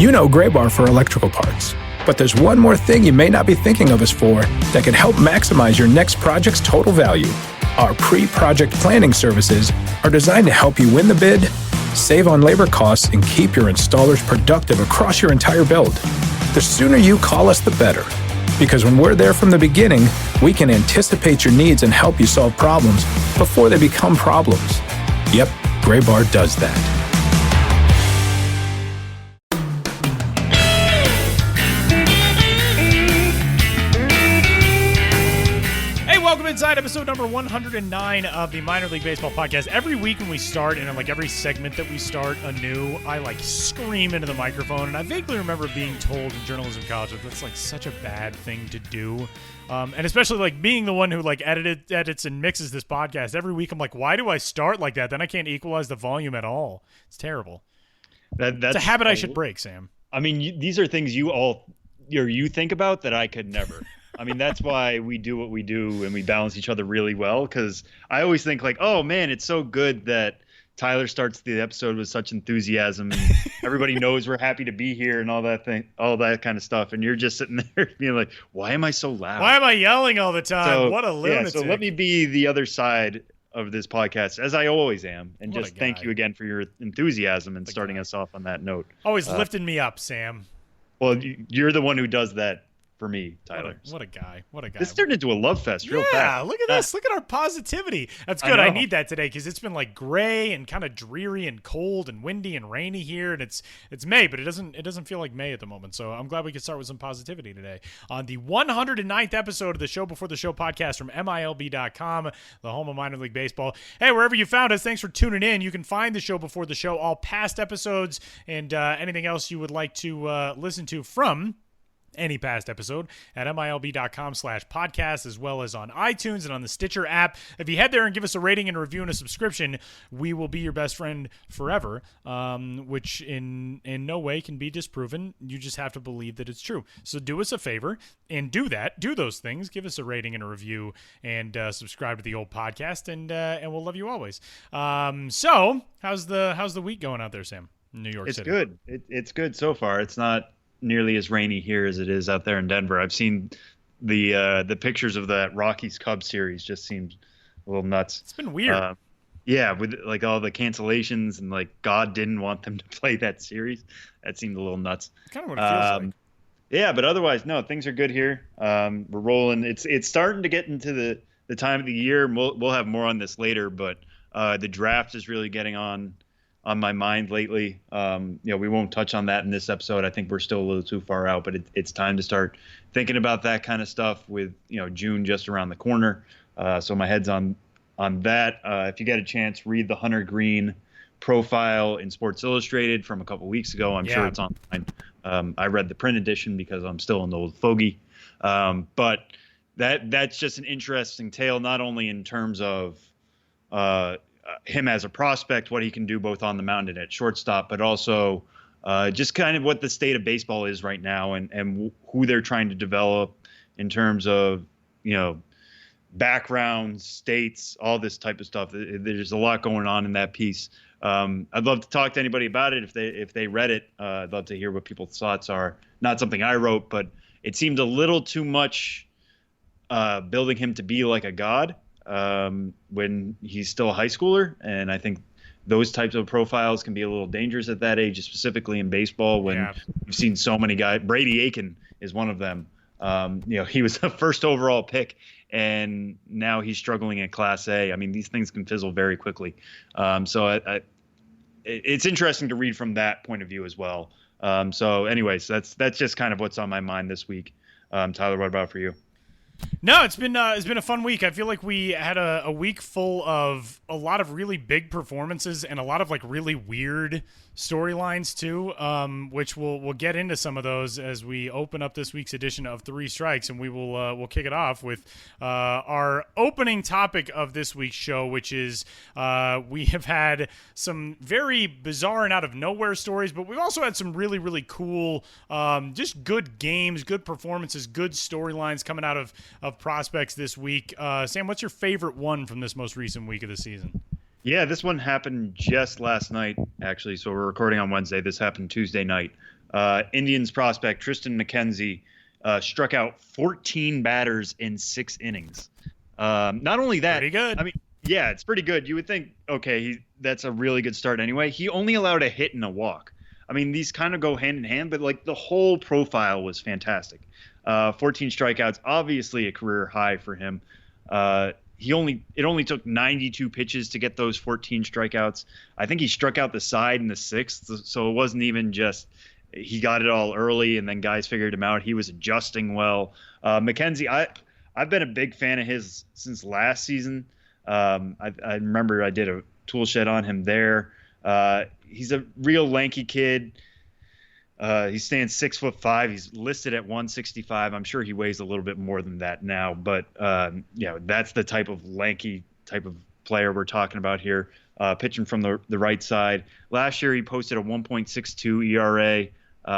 You know Gray Bar for electrical parts, but there's one more thing you may not be thinking of us for that can help maximize your next project's total value. Our pre-project planning services are designed to help you win the bid, save on labor costs, and keep your installers productive across your entire build. The sooner you call us, the better. Because when we're there from the beginning, we can anticipate your needs and help you solve problems before they become problems. Yep, Gray Bar does that. Welcome inside episode number 109 of the Minor League Baseball podcast. Every week when we start, and like every segment that we start anew, I like scream into the microphone. And I vaguely remember being told in journalism college that that's like such a bad thing to do. And especially like being the one who like edits and mixes this podcast every week. I'm like, why do I start like that? Then I can't equalize the volume at all. It's terrible. That's a habit I should break, Sam. I mean, these are things you think about that I could never. I mean, that's why we do what we do and we balance each other really well, because I always think like, oh, man, it's so good that Tyler starts the episode with such enthusiasm and everybody knows we're happy to be here and all that kind of stuff. And you're just sitting there being like, why am I so loud? Why am I yelling all the time? So, what a lunatic. Yeah, so let me be the other side of this podcast, as I always am. And just thank you again for your enthusiasm and starting us off on that note. Always lifting me up, Sam. Well, you're the one who does that. For me, Tyler. What a guy. This turned into a love fest real fast. Yeah, look at this. Look at our positivity. That's good. I need that today because it's been like gray and kind of dreary and cold and windy and rainy here, and it's May, but it doesn't feel like May at the moment. So I'm glad we could start with some positivity today on the 109th episode of the Show Before the Show podcast from MILB.com, the home of minor league baseball. Hey, wherever you found us, thanks for tuning in. You can find the Show Before the Show, all past episodes, and anything else you would like to listen to from any past episode at MILB.com/podcast, as well as on iTunes and on the Stitcher app. If you head there and give us a rating and a review and a subscription, we will be your best friend forever, which in no way can be disproven. You just have to believe that it's true. So do us a favor and do those things. Give us a rating and a review and subscribe to the old podcast, and we'll love you always. So how's the week going out there, Sam? In New York City. It's good. It's good so far. It's not nearly as rainy here as it is out there in Denver. I've seen the pictures of that Rockies-Cubs series. Just seems a little nuts. It's been weird. Yeah, with like all the cancellations and like God didn't want them to play that series. That seemed a little nuts. Kind of what it feels like. Yeah, but otherwise, no, things are good here. We're rolling. It's starting to get into the time of the year. We'll have more on this later, but the draft is really getting on my mind lately. We won't touch on that in this episode. I think we're still a little too far out, but it's time to start thinking about that kind of stuff with, June just around the corner. So my head's on that. If you get a chance, read the Hunter Green profile in Sports Illustrated from a couple weeks ago. I'm sure it's online. I read the print edition because I'm still an old fogey. But that's just an interesting tale, not only in terms of, him as a prospect, what he can do both on the mound and at shortstop, but also just kind of what the state of baseball is right now and who they're trying to develop in terms of, backgrounds, states, all this type of stuff. There's a lot going on in that piece. I'd love to talk to anybody about it if they read it. I'd love to hear what people's thoughts are. Not something I wrote, but it seemed a little too much building him to be like a god. When he's still a high schooler. And I think those types of profiles can be a little dangerous at that age, specifically in baseball when you've seen so many guys. Brady Aiken is one of them. He was the first overall pick and now he's struggling at Class A. I mean, these things can fizzle very quickly. So it's interesting to read from that point of view as well. So anyways, that's just kind of what's on my mind this week. Tyler, what about for you? No, it's been a fun week. I feel like we had a week full of a lot of really big performances and a lot of like really weird storylines too, which we'll get into some of those as we open up this week's edition of Three Strikes, and we'll kick it off with our opening topic of this week's show, which is we have had some very bizarre and out of nowhere stories, but we've also had some really, really cool, just good games, good performances, good storylines coming out of prospects this week. Sam, what's your favorite one from this most recent week of the season? Yeah, this one happened just last night, actually. So we're recording on Wednesday. This happened Tuesday night. Indians prospect Tristan McKenzie struck out 14 batters in 6 innings. Not only that, pretty good. I mean, yeah, it's pretty good. You would think, okay, that's a really good start anyway. He only allowed a hit and a walk. I mean, these kind of go hand in hand, but like the whole profile was fantastic. 14 strikeouts, obviously a career high for him. It only took 92 pitches to get those 14 strikeouts. I think he struck out the side in the 6th, so it wasn't even just he got it all early and then guys figured him out. He was adjusting well. McKenzie, I've been a big fan of his since last season. I remember I did a tool shed on him there. He's a real lanky kid. He stands 6'5". He's listed at 165. I'm sure he weighs a little bit more than that now, but that's the type of lanky type of player we're talking about here. Pitching from the right side. Last year he posted a 1.62 ERA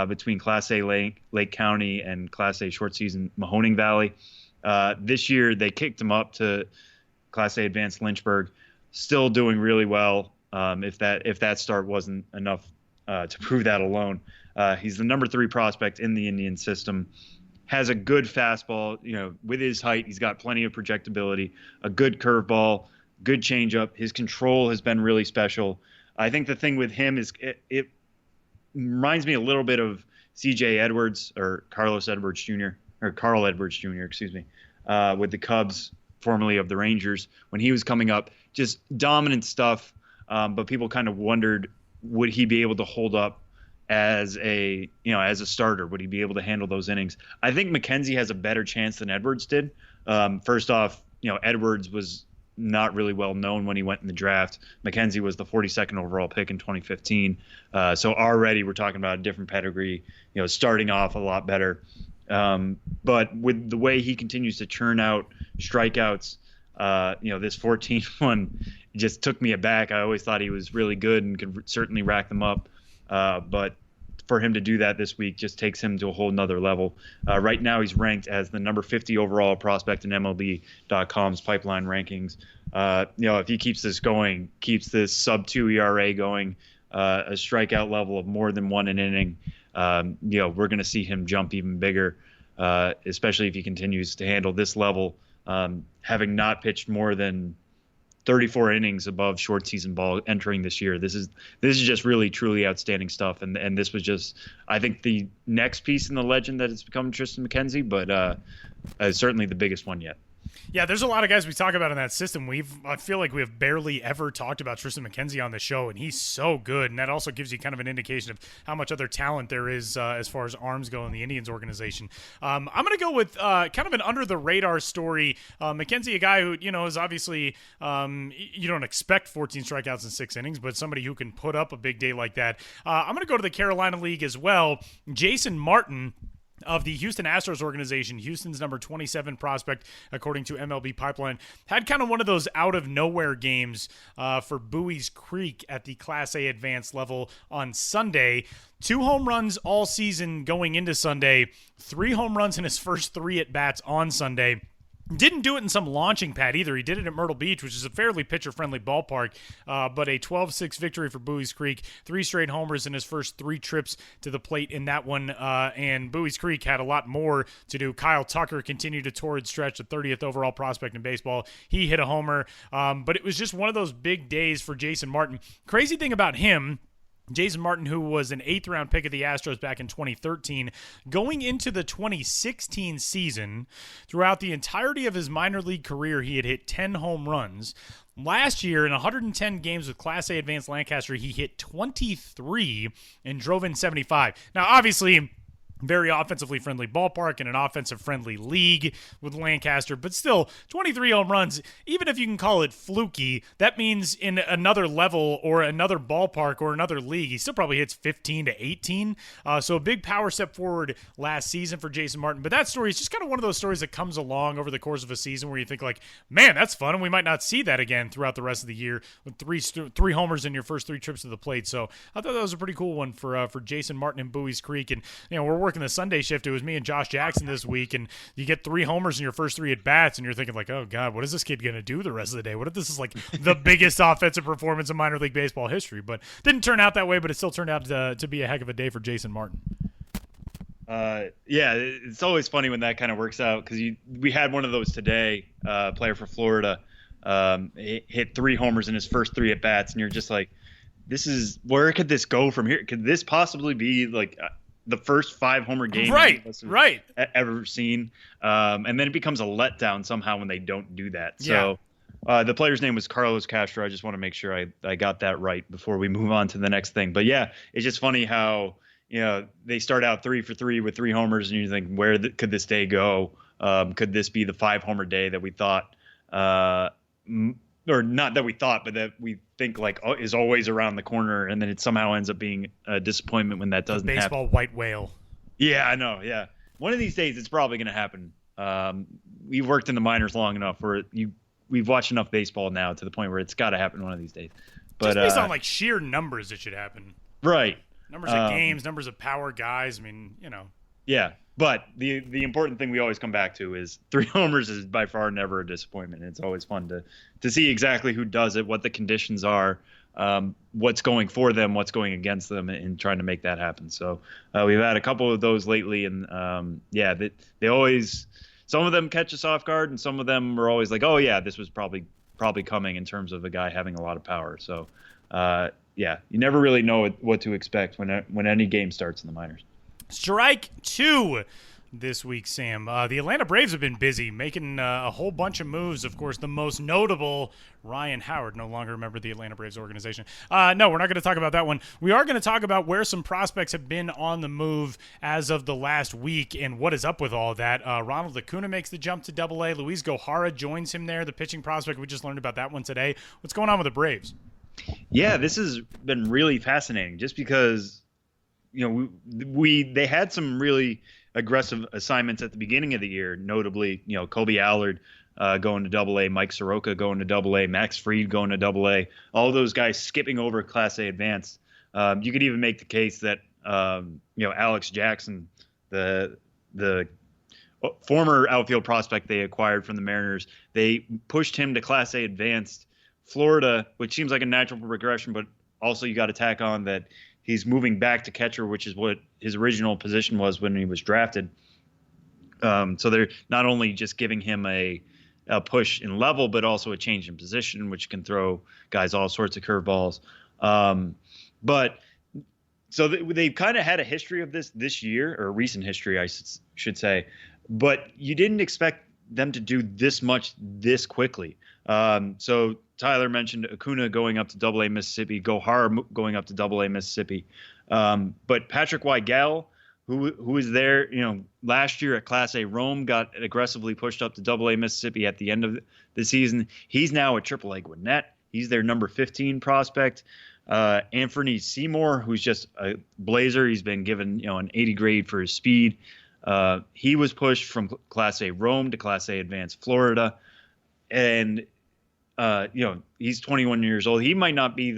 between Class A Lake County and Class A short season Mahoning Valley. This year they kicked him up to Class A Advanced Lynchburg. Still doing really well. If that start wasn't enough to prove that alone. He's the number 3 prospect in the Indian system. Has a good fastball. With his height, he's got plenty of projectability. A good curveball, good changeup. His control has been really special. I think the thing with him is it reminds me a little bit of C.J. Edwards or Carl Edwards Jr. Excuse me, with the Cubs, formerly of the Rangers, when he was coming up. Just dominant stuff. But people kind of wondered, would he be able to hold up as a starter? Would he be able to handle those innings? I think McKenzie has a better chance than Edwards did. First off, Edwards was not really well known when he went in the draft. McKenzie was the 42nd overall pick in 2015. So already we're talking about a different pedigree, starting off a lot better. But with the way he continues to churn out strikeouts, this 14 one just took me aback. I always thought he was really good and could certainly rack them up. But for him to do that this week just takes him to a whole nother level. Right now he's ranked as the number 50 overall prospect in MLB.com's pipeline rankings. If he keeps this going, keeps this sub 2 ERA going, a strikeout level of more than 1 an inning, we're going to see him jump even bigger, especially if he continues to handle this level, having not pitched more than 34 innings above short season ball entering this year. This is just really, truly outstanding stuff. And this was just, I think, the next piece in the legend that has become Tristan McKenzie, but certainly the biggest one yet. Yeah, there's a lot of guys we talk about in that system. I feel like we have barely ever talked about Tristan McKenzie on the show, and he's so good. And that also gives you kind of an indication of how much other talent there is as far as arms go in the Indians organization. I'm going to go with kind of an under-the-radar story. McKenzie, a guy who, is obviously you don't expect 14 strikeouts in 6 innings, but somebody who can put up a big day like that. I'm going to go to the Carolina League as well. Jason Martin of the Houston Astros organization, Houston's number 27 prospect, according to MLB Pipeline, had kind of one of those out-of-nowhere games for Bowie's Creek at the Class A advanced level on Sunday. 2 home runs all season going into Sunday, 3 home runs in his first 3 at-bats on Sunday. Didn't do it in some launching pad either. He did it at Myrtle Beach, which is a fairly pitcher-friendly ballpark, but a 12-6 victory for Bowie's Creek. 3 straight homers in his first 3 trips to the plate in that one, and Bowie's Creek had a lot more to do. Kyle Tucker continued a torrid stretch, the 30th overall prospect in baseball. He hit a homer, but it was just one of those big days for Jason Martin. Crazy thing about him, Jason Martin, who was an 8th-round pick of the Astros back in 2013, going into the 2016 season, throughout the entirety of his minor league career, he had hit 10 home runs. Last year, in 110 games with Class A Advanced Lancaster, he hit 23 and drove in 75. Now, obviously, very offensively friendly ballpark and an offensive friendly league with Lancaster, but still 23 home runs, even if you can call it fluky, that means in another level or another ballpark or another league, he still probably hits 15 to 18. So a big power step forward last season for Jason Martin. But that story is just kind of one of those stories that comes along over the course of a season where you think like, man, that's fun. And we might not see that again throughout the rest of the year with three homers in your first 3 trips to the plate. So I thought that was a pretty cool one for Jason Martin and Bowie's Creek. And, we're working the Sunday shift. It was me and Josh Jackson this week, and you get 3 homers in your first 3 at bats, and you're thinking like, oh God, what is this kid going to do the rest of the day? What if this is like the biggest offensive performance in minor league baseball history? But didn't turn out that way, but it still turned out to be a heck of a day for Jason Martin. Yeah, it's always funny when that kind of works out because we had one of those today. Player for Florida hit 3 homers in his first 3 at bats, and you're just like, where could this go from here? Could this possibly be like the first 5-homer game Right. ever seen? And then it becomes a letdown somehow when they don't do that. So the player's name was Carlos Castro. I just want to make sure I got that right before we move on to the next thing. But yeah, it's just funny how they start out 3 for 3 with 3 homers, and you think, where could this day go? Could this be the 5-homer day that we thought? Or not that we thought, but that we think like is always around the corner, and then it somehow ends up being a disappointment when that doesn't happen. Baseball white whale. Yeah, I know. Yeah, one of these days it's probably going to happen. We've worked in the minors long enough where we've watched enough baseball now to the point where it's got to happen one of these days. But just based on like sheer numbers, it should happen. Right. Numbers of games, numbers of power guys. I mean, Yeah, but the important thing we always come back to is 3 homers is by far never a disappointment. It's always fun to see exactly who does it, what the conditions are, what's going for them, what's going against them, and trying to make that happen. So we've had a couple of those lately, and they always, some of them catch us off guard, and some of them are always like, oh yeah, this was probably coming in terms of a guy having a lot of power. So you never really know what to expect when any game starts in the minors. Strike 2 this week, Sam. The Atlanta Braves have been busy making a whole bunch of moves. Of course, the most notable, Ryan Howard, no longer a member of the Atlanta Braves organization. No, we're not going to talk about that one. We are going to talk about where some prospects have been on the move as of the last week and what is up with all that. Ronald Acuna makes the jump to Double-A. Luis Gohara joins him there, the pitching prospect. We just learned about that one today. What's going on with the Braves? Yeah, this has been really fascinating just because they had some really aggressive assignments at the beginning of the year, notably, Kobe Allard going to Double-A, Mike Soroka going to Double-A, Max Fried going to Double-A, all those guys skipping over Class A advanced. You could even make the case that Alex Jackson, the former outfield prospect they acquired from the Mariners, they pushed him to Class A advanced. Florida, which seems like a natural progression, but also you got to tack on that he's moving back to catcher, which is what his original position was when he was drafted. So they're not only just giving him a push in level, but also a change in position, which can throw guys all sorts of curveballs. But so they've kind of had a history of this year, or recent history, I should say. But you didn't expect them to do this much this quickly. So Tyler mentioned Acuna going up to Double-A Mississippi, Gohara going up to Double-A Mississippi. But Patrick Weigel, who was there, last year at Class A Rome, got aggressively pushed up to Double-A Mississippi at the end of the season. He's now at Triple-A Gwinnett. He's their number 15 prospect. Anthony Seymour, who's just a blazer. He's been given, an 80 grade for his speed. He was pushed from Class A Rome to Class A Advanced Florida. And he's 21 years old. He might be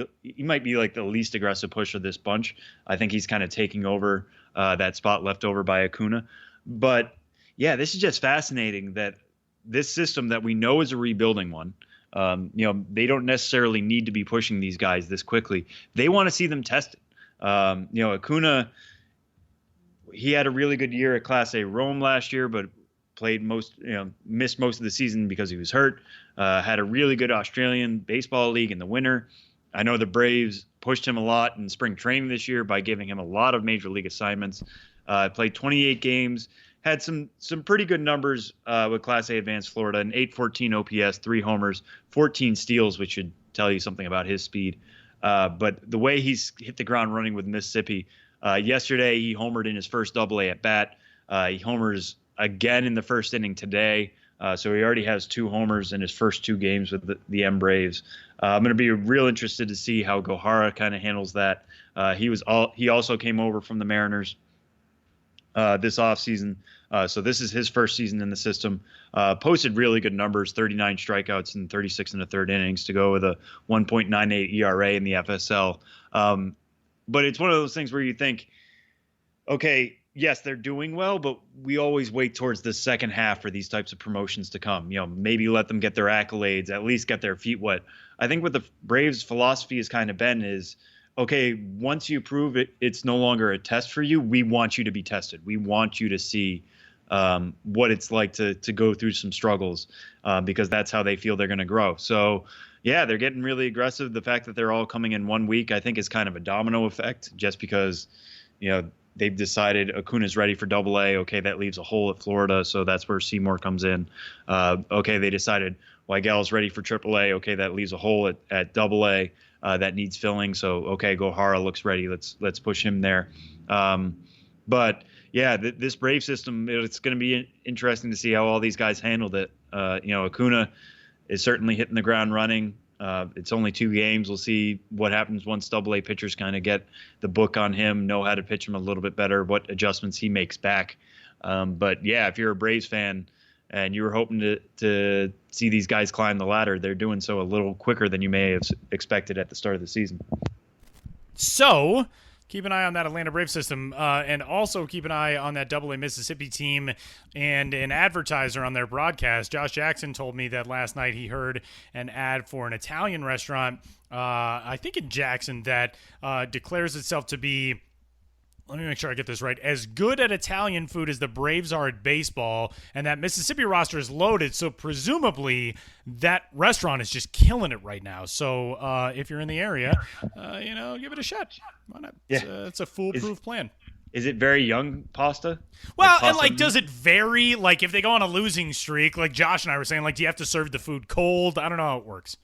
like the least aggressive push of this bunch. I think he's kind of taking over that spot left over by Acuna. But yeah, this is just fascinating that this system that we know is a rebuilding one. They don't necessarily need to be pushing these guys this quickly. They want to see them tested. Acuna, he had a really good year at Class A Rome last year, but missed most of the season because he was hurt. Had a really good Australian baseball league in the winter. I know the Braves pushed him a lot in spring training this year by giving him a lot of major league assignments. Played 28 games, had some pretty good numbers with Class A Advanced Florida, an 814 OPS, 3 homers, 14 steals, which should tell you something about his speed. But the way he's hit the ground running with Mississippi, yesterday he homered in his first Double-A at bat. He homers again in the first inning today. So he already has 2 homers in his first 2 games with the M Braves. I'm going to be real interested to see how Gohara kind of handles that. He also came over from the Mariners this offseason. So this is his first season in the system. Posted really good numbers, 39 strikeouts and 36 in the third innings to go with a 1.98 ERA in the FSL. But it's one of those things where you think, okay, yes, they're doing well, but we always wait towards the second half for these types of promotions to come. Maybe let them get their accolades, at least get their feet wet. I think what the Braves' philosophy has kind of been is, okay, once you prove it, it's no longer a test for you. We want you to be tested. We want you to see what it's like to go through some struggles because that's how they feel they're going to grow. So, yeah, they're getting really aggressive. The fact that they're all coming in 1 week, I think, is kind of a domino effect just because, they've decided Acuna's ready for Double-A. Okay, that leaves a hole at Florida, so that's where Seymour comes in. Okay, they decided Weigel's ready for Triple-A. Okay, that leaves a hole at Double-A that needs filling. So, okay, Gohara looks ready. Let's push him there. But yeah, this Brave system, it's going to be interesting to see how all these guys handled it. Acuna is certainly hitting the ground running. It's only 2 games. We'll see what happens once Double-A pitchers kind of get the book on him, know how to pitch him a little bit better, what adjustments he makes back. But yeah, if you're a Braves fan and you were hoping to see these guys climb the ladder, they're doing so a little quicker than you may have expected at the start of the season. So keep an eye on that Atlanta Braves system, and also keep an eye on that Double-A Mississippi team and an advertiser on their broadcast. Josh Jackson told me that last night he heard an ad for an Italian restaurant, I think in Jackson, that declares itself to be, let me make sure I get this right, as good at Italian food as the Braves are at baseball, and that Mississippi roster is loaded, so presumably that restaurant is just killing it right now. So if you're in the area, give it a shot. Why not? Yeah. It's a foolproof plan. Is it very young pasta? Well, and does it vary? Like, if they go on a losing streak, like Josh and I were saying, do you have to serve the food cold? I don't know how it works.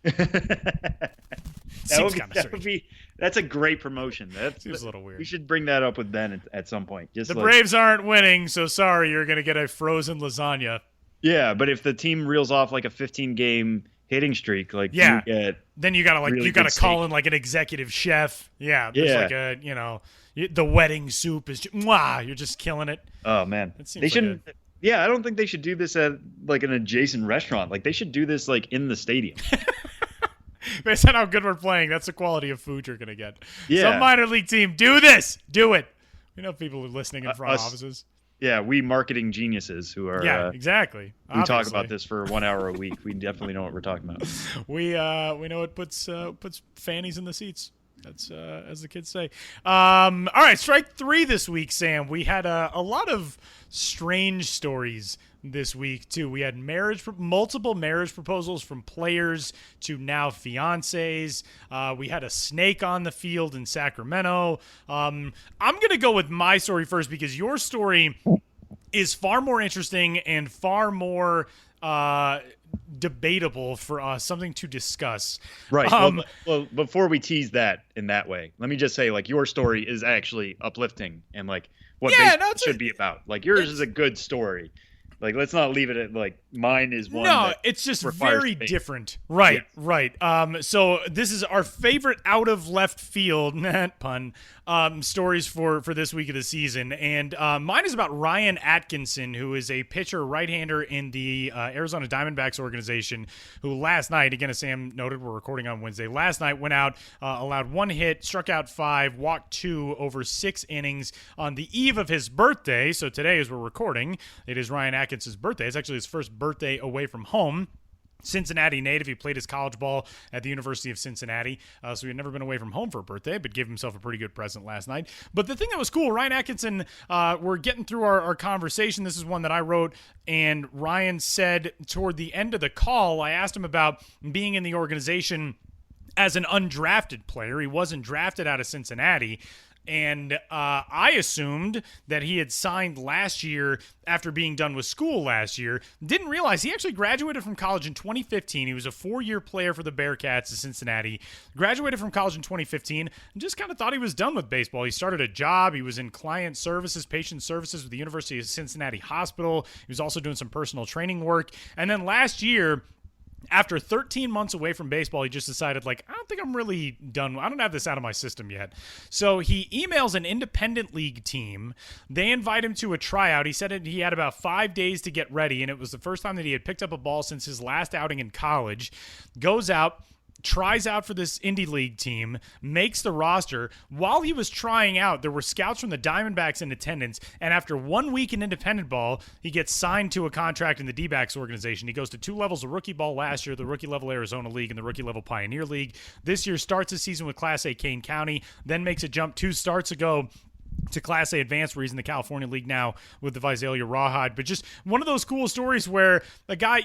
Seems kind of strange. That's a great promotion. Seems a little weird. We should bring that up with Ben at some point. The Braves aren't winning, so sorry, you're going to get a frozen lasagna. Yeah, but if the team reels off like a 15-game hitting streak, then you gotta call in like an executive chef. Yeah, there's the wedding soup is you're just killing it. Oh man, they shouldn't. I don't think they should do this at like an adjacent restaurant. Like they should do this like in the stadium. Based on how good we're playing, that's the quality of food you're gonna get. Yeah. Some minor league team, do it. We know people are listening in front offices. Yeah, we marketing geniuses who are. Exactly. We talk about this for 1 hour a week. We definitely know what we're talking about. We know it puts fannies in the seats. That's as the kids say. All right, strike 3 this week, Sam. We had a lot of strange stories this week too. We had multiple marriage proposals from players to now fiancés. We had a snake on the field in Sacramento. I'm gonna go with my story first because your story is far more interesting and far more debatable for us, something to discuss. Right. Well, before we tease that in that way, let me just say, your story is actually uplifting and what baseball should be about. Yours is a good story. Let's not leave it at mine is one. No, it's just very different. Right, yes. Right. So this is our favorite out of left field, pun, stories for this week of the season. And mine is about Ryan Atkinson, who is a pitcher, right-hander in the Arizona Diamondbacks organization, who last night, again, as Sam noted, we're recording on Wednesday, last night went out, allowed 1 hit, struck out 5, walked 2 over 6 innings on the eve of his birthday. So today, as we're recording, it is Ryan Atkinson's birthday. It's actually his first birthday away from home. Cincinnati native. He played his college ball at the University of Cincinnati, so he had never been away from home for a birthday, but gave himself a pretty good present last night. But the thing that was cool, Ryan Atkinson, we're getting through our conversation. This is one that I wrote, and Ryan said toward the end of the call, I asked him about being in the organization as an undrafted player. He wasn't drafted out of Cincinnati. And I assumed that he had signed last year after being done with school last year. Didn't realize he actually graduated from college in 2015. He was a 4-year player for the Bearcats of Cincinnati. Graduated from college in 2015 and just kind of thought he was done with baseball. He started a job. He was in client services, patient services with the University of Cincinnati Hospital. He was also doing some personal training work. And then last year, after 13 months away from baseball, he just decided, I don't think I'm really done. I don't have this out of my system yet. So he emails an independent league team. They invite him to a tryout. He said he had about 5 days to get ready, and it was the first time that he had picked up a ball since his last outing in college. Goes out, tries out for this Indie League team, makes the roster. While he was trying out, there were scouts from the Diamondbacks in attendance, and after 1 week in independent ball, he gets signed to a contract in the D-backs organization. He goes to 2 levels of rookie ball last year, the rookie level Arizona League and the rookie level Pioneer League. This year starts the season with Class A Kane County, then makes a jump 2 starts ago to Class A Advanced, where he's in the California League now with the Visalia Rawhide. But just one of those cool stories where a guy,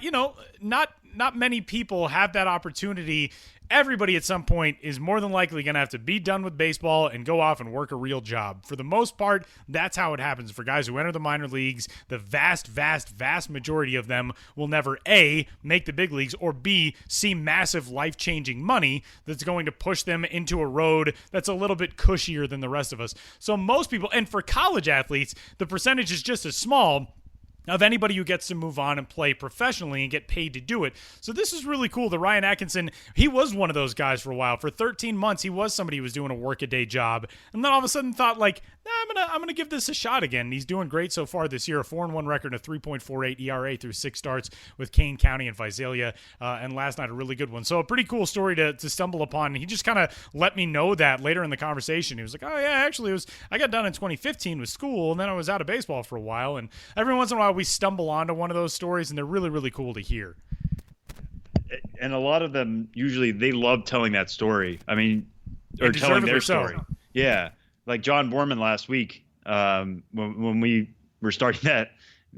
not many people have that opportunity. Everybody at some point is more than likely going to have to be done with baseball and go off and work a real job. For the most part, that's how it happens for guys who enter the minor leagues. The vast, vast, vast majority of them will never A, make the big leagues, or B, see massive life-changing money that's going to push them into a road that's a little bit cushier than the rest of us. So most people, and for college athletes, the percentage is just as small of anybody who gets to move on and play professionally and get paid to do it. So this is really cool that Ryan Atkinson, he was one of those guys for a while. For 13 months, he was somebody who was doing a work-a-day job, and then all of a sudden thought, like, I'm gonna give this a shot again. And he's doing great so far this year, a 4-1 record and a 3.48 ERA through 6 starts with Kane County and Visalia, and last night a really good one. So a pretty cool story to stumble upon. He just kind of let me know that later in the conversation. He was like, oh yeah, actually I got done in 2015 with school, and then I was out of baseball for a while, and every once in a while we stumble onto one of those stories, and they're really, really cool to hear. And a lot of them, usually, they love telling that story. I mean, or telling their story. Yeah. Like John Borman last week, when we were starting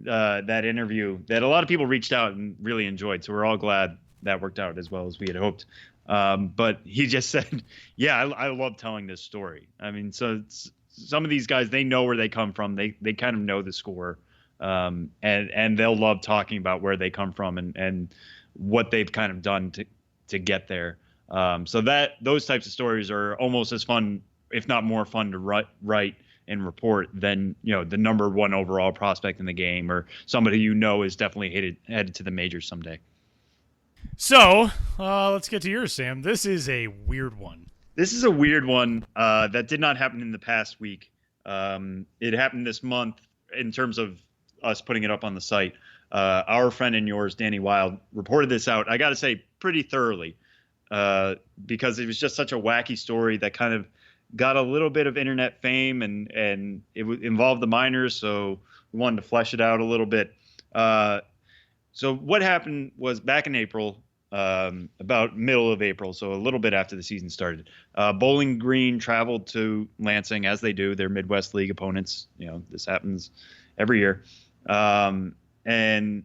that interview, that a lot of people reached out and really enjoyed. So we're all glad that worked out as well as we had hoped. But he just said, yeah, I love telling this story. I mean, so some of these guys, they know where they come from. They kind of know the score. And they'll love talking about where they come from and what they've kind of done to get there. So those types of stories are almost as fun, if not more fun, to write and report than the number 1 overall prospect in the game, or somebody is definitely headed to the majors someday. So let's get to yours, Sam. This is a weird one. This is a weird one that did not happen in the past week. It happened this month in terms of us putting it up on the site. Our friend and yours, Danny Wild, reported this out, I got to say, pretty thoroughly, because it was just such a wacky story that kind of got a little bit of internet fame, and it involved the minors, so we wanted to flesh it out a little bit. So what happened was back in April, about middle of April, so a little bit after the season started, Bowling Green traveled to Lansing, as they do, their Midwest League opponents. This happens every year. And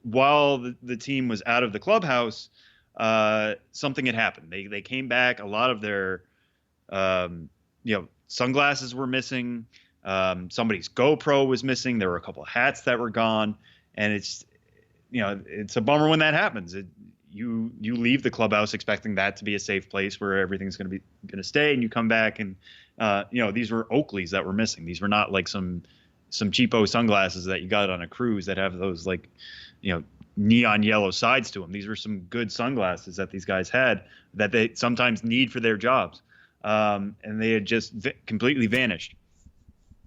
while the team was out of the clubhouse, something had happened. They came back. A lot of their sunglasses were missing. Somebody's GoPro was missing. There were a couple of hats that were gone, and it's a bummer when that happens. You leave the clubhouse expecting that to be a safe place where everything's going to stay, and you come back and these were Oakleys that were missing. These were not like some cheapo sunglasses that you got on a cruise that have those neon yellow sides to them. These were some good sunglasses that these guys had that they sometimes need for their jobs. And they had just completely vanished.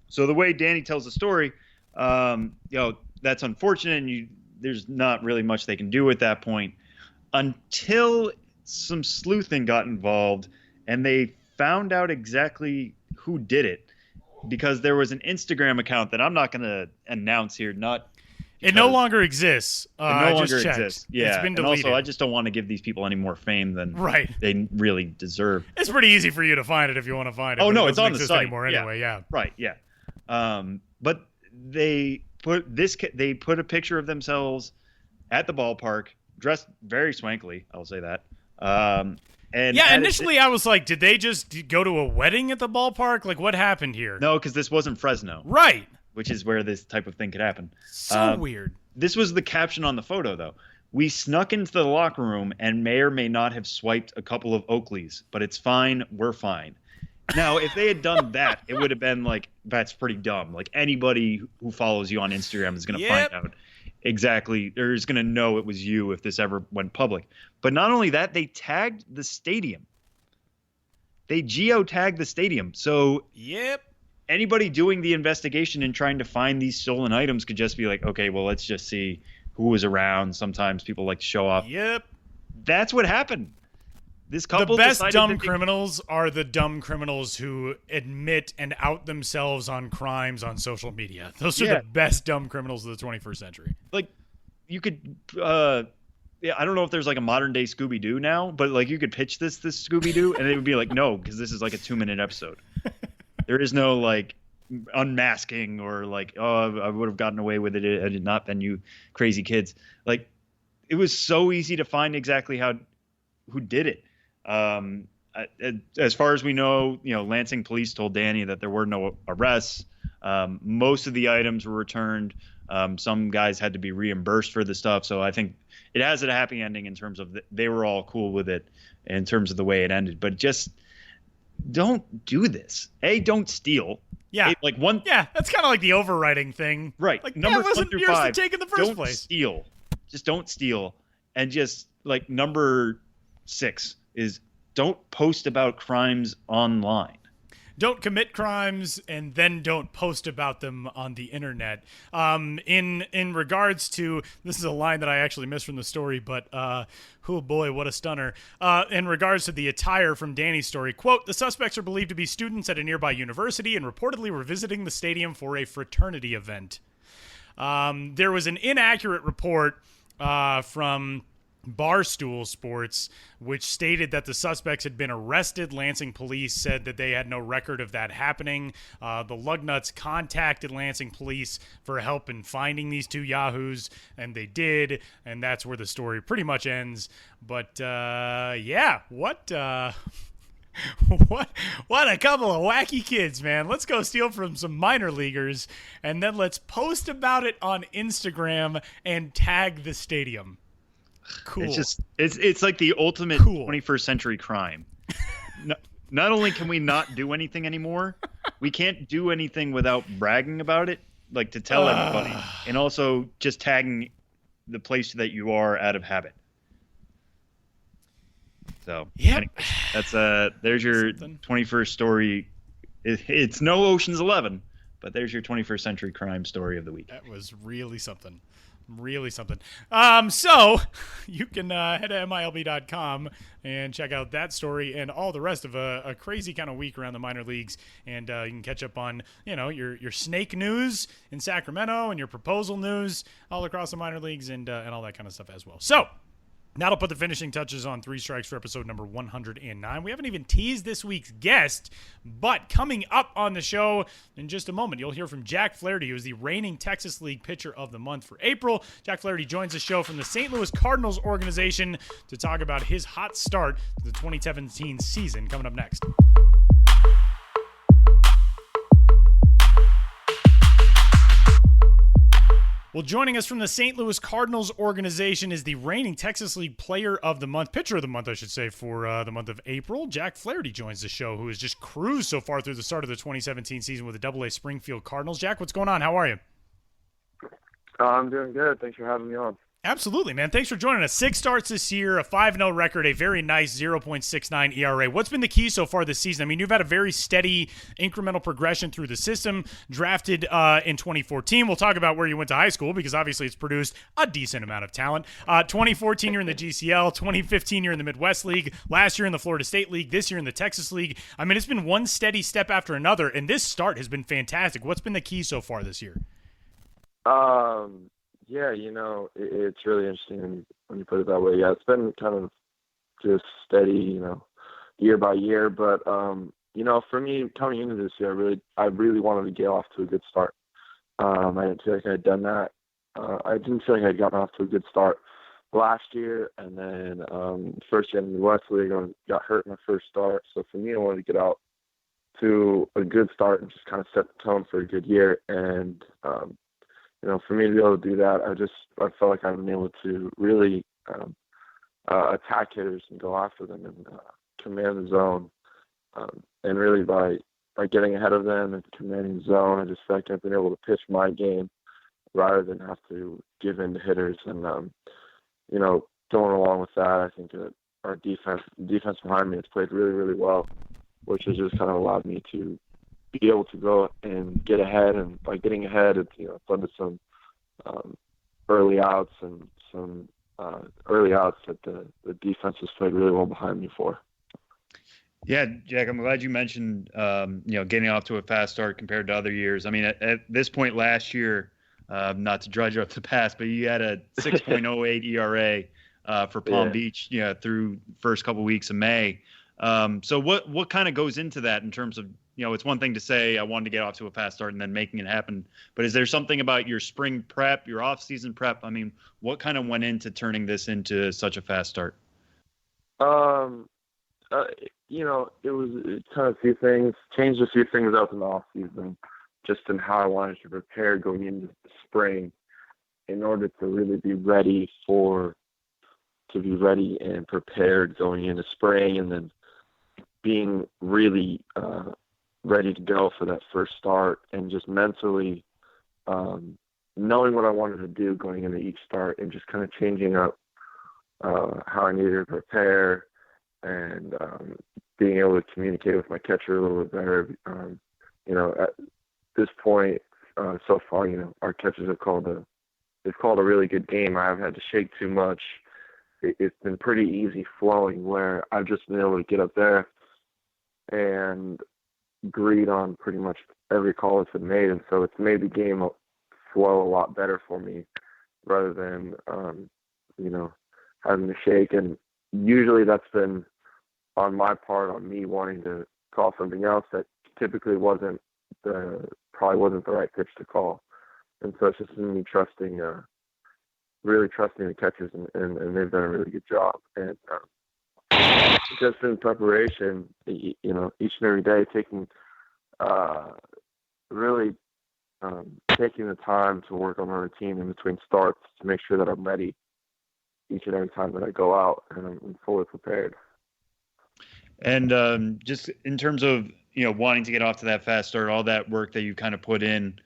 So the way Danny tells the story, that's unfortunate, and there's not really much they can do at that point until some sleuthing got involved, and they found out exactly who did it, because there was an Instagram account that I'm not going to announce here. It no longer exists. It no longer exists. Yeah, it's been deleted. And also, I just don't want to give these people any more fame than they really deserve. It's pretty easy for you to find it if you want to find it. Oh no, it's on the site anymore anyway. Yeah. Right. Yeah. But they put a picture of themselves at the ballpark, dressed very swankily. I'll say that. And initially I was like, did they just go to a wedding at the ballpark? Like, what happened here? No, because this wasn't Fresno. Right. Which is where this type of thing could happen. So weird. This was the caption on the photo, though. We snuck into the locker room and may or may not have swiped a couple of Oakleys, but it's fine. We're fine. Now, if they had done that, it would have been like, that's pretty dumb. Like, anybody who follows you on Instagram is going to find out exactly, or is going to know it was you if this ever went public. But not only that, they tagged the stadium. They geotagged the stadium. So anybody doing the investigation and trying to find these stolen items could just be like, okay, well, let's just see who was around. Sometimes people like to show off. Yep. That's what happened. This couple the best decided dumb that criminals are the dumb criminals who admit and out themselves on crimes on social media. Those are the best dumb criminals of the 21st century. Like, you could, yeah, I don't know if there's like a modern day Scooby-Doo now, but like you could pitch this Scooby-Doo and it would be like, no, because this is like a 2-minute episode. There is no like unmasking or like, oh, I would have gotten away with it had it not been you crazy kids. Like, it was so easy to find exactly who did it. As far as we know, Lansing police told Danny that there were no arrests. Most of the items were returned. Some guys had to be reimbursed for the stuff. So I think it has a happy ending in terms of they were all cool with it in terms of the way it ended. But just don't do this. Don't steal. Yeah. Yeah, that's kind of like the overriding thing. Right. Like, number it wasn't 1 through yours 5. to take in the first Don't place. steal. Just don't steal. And just like number 6 is don't post about crimes online. Don't commit crimes and then don't post about them on the internet. In regards to, this is a line that I actually missed from the story, but oh boy, what a stunner. In regards to the attire from Danny's story, quote, the suspects are believed to be students at a nearby university and reportedly were visiting the stadium for a fraternity event. There was an inaccurate report from Barstool Sports, which stated that the suspects had been arrested. Lansing police said that they had no record of that happening. The Lugnuts contacted Lansing police for help in finding these two yahoos, and they did, and that's where the story pretty much ends. But yeah, what a couple of wacky kids, man. Let's go steal from some minor leaguers, and then let's post about it on Instagram and tag the stadium. Cool. It's like the ultimate 21st century crime. Not only can we not do anything anymore, we can't do anything without bragging about it, like to tell everybody, and also just tagging the place that you are out of habit. So yeah, anyways, that's there's your 21st story. It's no Ocean's 11, but there's your 21st century crime story of the week. That was really something. Really something. So you can head to MILB.com and check out that story and all the rest of a crazy kind of week around the minor leagues. And you can catch up on, your snake news in Sacramento and your proposal news all across the minor leagues and all that kind of stuff as well. So that'll put the finishing touches on 3 Strikes for episode number 109. We haven't even teased this week's guest, but coming up on the show in just a moment, you'll hear from Jack Flaherty, who is the reigning Texas League Pitcher of the Month for April. Jack Flaherty joins the show from the St. Louis Cardinals organization to talk about his hot start to the 2017 season, coming up next. Well, joining us from the St. Louis Cardinals organization is the reigning Texas League Player of the Month, Pitcher of the Month, I should say, for the month of April. Jack Flaherty joins the show, who has just cruised so far through the start of the 2017 season with the Double-A Springfield Cardinals. Jack, what's going on? How are you? I'm doing good. Thanks for having me on. Absolutely, man. Thanks for joining us. 6 starts this year, a 5-0 record, a very nice 0.69 ERA. What's been the key so far this season? I mean, you've had a very steady incremental progression through the system, drafted in 2014. We'll talk about where you went to high school because obviously it's produced a decent amount of talent. 2014, you're in the GCL. 2015, you're in the Midwest League. Last year in the Florida State League. This year in the Texas League. I mean, it's been one steady step after another, and this start has been fantastic. What's been the key so far this year? Yeah, it's really interesting when you put it that way. Yeah, it's been kind of just steady, year by year. But, for me, coming into this year, I really wanted to get off to a good start. I didn't feel like I had done that. I didn't feel like I had gotten off to a good start last year. And then first year in the Midwest League, I got hurt in my first start. So for me, I wanted to get out to a good start and just kind of set the tone for a good year. And, for me to be able to do that, I felt like I've been able to really attack hitters and go after them and command the zone. And really by getting ahead of them and commanding the zone, I just feel like I've been able to pitch my game rather than have to give in to hitters. And, going along with that, I think that our defense behind me has played really, really well, which has just kind of allowed me to be able to go and get ahead, and by getting ahead, it's led to some early outs and some early outs that the defense has played really well behind me for. Yeah, Jack, I'm glad you mentioned, getting off to a fast start compared to other years. I mean, at this point last year, not to drudge up the past, but you had a 6.08 ERA for Palm Beach, through first couple weeks of May. So what kind of goes into that in terms of, it's one thing to say I wanted to get off to a fast start and then making it happen, but is there something about your spring prep, your off-season prep? I mean, what kind of went into turning this into such a fast start? It was kind of a few things, changed a few things up in the off season, just in how I wanted to prepare going into the spring in order to really be ready and prepared going into spring, and then being really ready to go for that first start, and just mentally knowing what I wanted to do going into each start, and just kind of changing up how I needed to prepare, and being able to communicate with my catcher a little bit better. At this point, so far, our catchers have called a really good game. I haven't had to shake too much. It's been pretty easy flowing, where I've just been able to get up there and greet on pretty much every call that's been made. And so it's made the game flow a lot better for me, rather than, having to shake. And usually that's been on my part, on me wanting to call something else that typically probably wasn't the right pitch to call. And so it's just me really trusting the catchers, and they've done a really good job. And just in preparation, each and every day, taking the time to work on my routine in between starts to make sure that I'm ready each and every time that I go out, and I'm fully prepared. And just in terms of, wanting to get off to that fast start, all that work that you kind of put in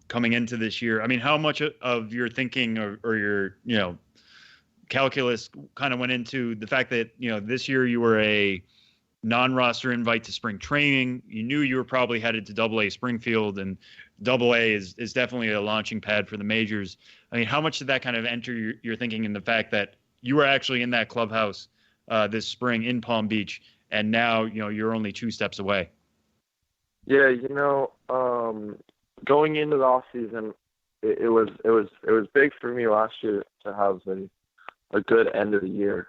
coming into this year, I mean, how much of your thinking or your, calculus kind of went into the fact that, this year you were a non-roster invite to spring training. You knew you were probably headed to Double-A Springfield, and Double-A is definitely a launching pad for the majors. I mean, how much did that kind of enter your thinking in the fact that you were actually in that clubhouse this spring in Palm Beach, and now, you're only 2 steps away? Yeah, going into the off season, it was big for me last year to have a good end of the year,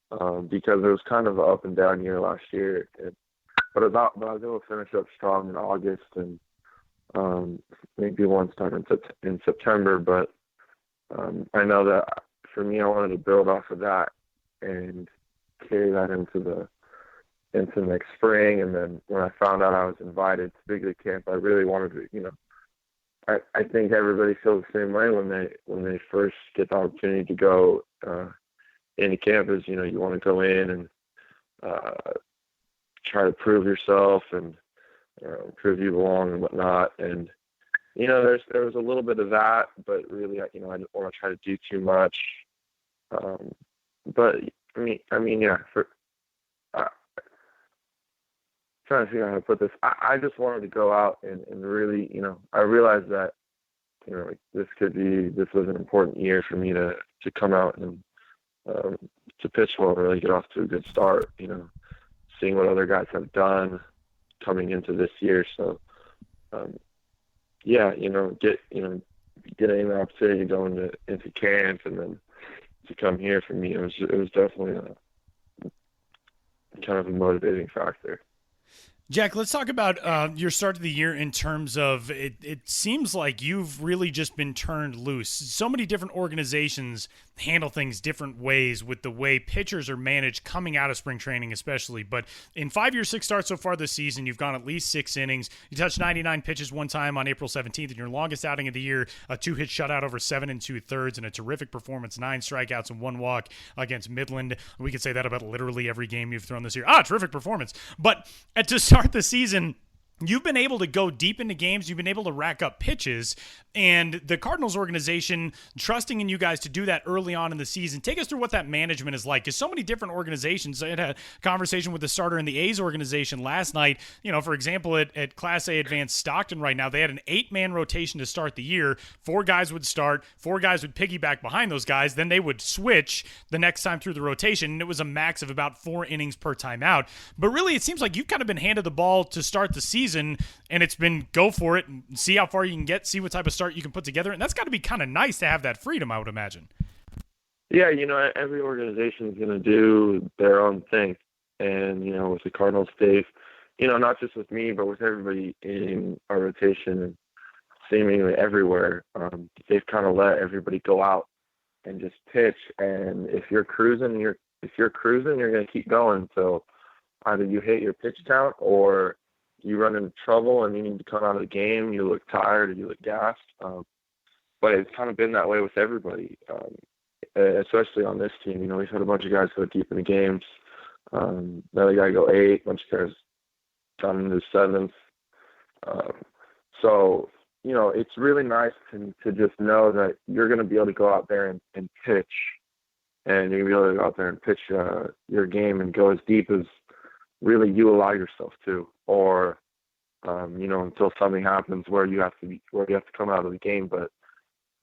because it was kind of an up and down year last year. But I was able to finish up strong in August, and maybe one start in September. But I know that for me, I wanted to build off of that and carry that into next spring. And then when I found out I was invited to Big League camp, I really wanted to, I think everybody feels the same way when they first get the opportunity to go into campus. You want to go in and try to prove yourself and prove you belong and whatnot. And there was a little bit of that, but really, I didn't want to try to do too much. But I mean, yeah. Trying to figure out how to put this. I just wanted to go out and really, I realized that, this was an important year for me to come out and to pitch well and really get off to a good start, seeing what other guys have done coming into this year. So, getting the opportunity to go into camp and then to come here for me, it was definitely kind of a motivating factor. Jack, let's talk about your start of the year in terms of it seems like you've really just been turned loose. So many different organizations handle things different ways with the way pitchers are managed coming out of spring training especially. But in 5 years, 6 starts so far this season, you've gone at least 6 innings. You touched 99 pitches one time on April 17th, and your longest outing of the year, a 2-hit shutout over 7 2/3, and a terrific performance, 9 strikeouts and 1 walk against Midland. We could say that about literally every game you've thrown this year. Terrific performance. But to start the season, you've been able to go deep into games. You've been able to rack up pitches, and the Cardinals organization trusting in you guys to do that early on in the season. Take us through what that management is like, because so many different organizations. I had a conversation with the starter in the A's organization last night. For example, at Class A Advanced Stockton right now, they had an 8-man rotation to start the year. 4 guys would start, 4 guys would piggyback behind those guys, then they would switch the next time through the rotation, and it was a max of about 4 innings per time out. But really, it seems like you've kind of been handed the ball to start the season, and it's been go for it and see how far you can get, see what type of start you can put together, and that's got to be kind of nice to have that freedom, I would imagine. Yeah, every organization is going to do their own thing, and with the Cardinals, they've, not just with me, but with everybody in our rotation and seemingly everywhere, they've kind of let everybody go out and just pitch. And if you're cruising, you're going to keep going. So either you hit your pitch count or you run into trouble and you need to come out of the game. You look tired or you look gassed. But it's kind of been that way with everybody, especially on this team. We've had a bunch of guys go deep in the games. Another guy go 8, a bunch of guys gone into the 7th. So, it's really nice to just know that you're going to be able to go out there and pitch. And you're going to be able to go out there and pitch your game and go as deep as really you allow yourself to. Or, until something happens where you have to come out of the game. But,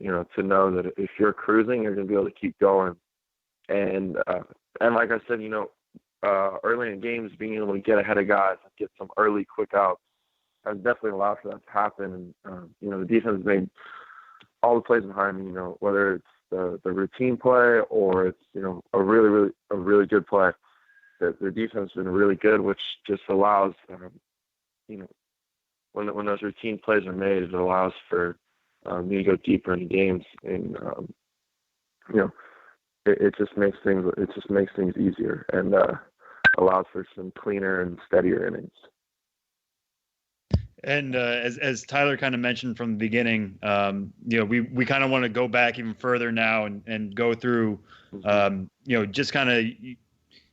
to know that if you're cruising, you're going to be able to keep going. And like I said, early in games, being able to get ahead of guys and get some early quick outs has definitely allowed for that to happen. And, the defense made all the plays behind me, whether it's the routine play or it's, a really good play. The defense has been really good, which just allows, when those routine plays are made, it allows for me to go deeper into games. And, it just makes things easier and allows for some cleaner and steadier innings. And as Tyler kind of mentioned from the beginning, we kind of want to go back even further now and go through, just kind of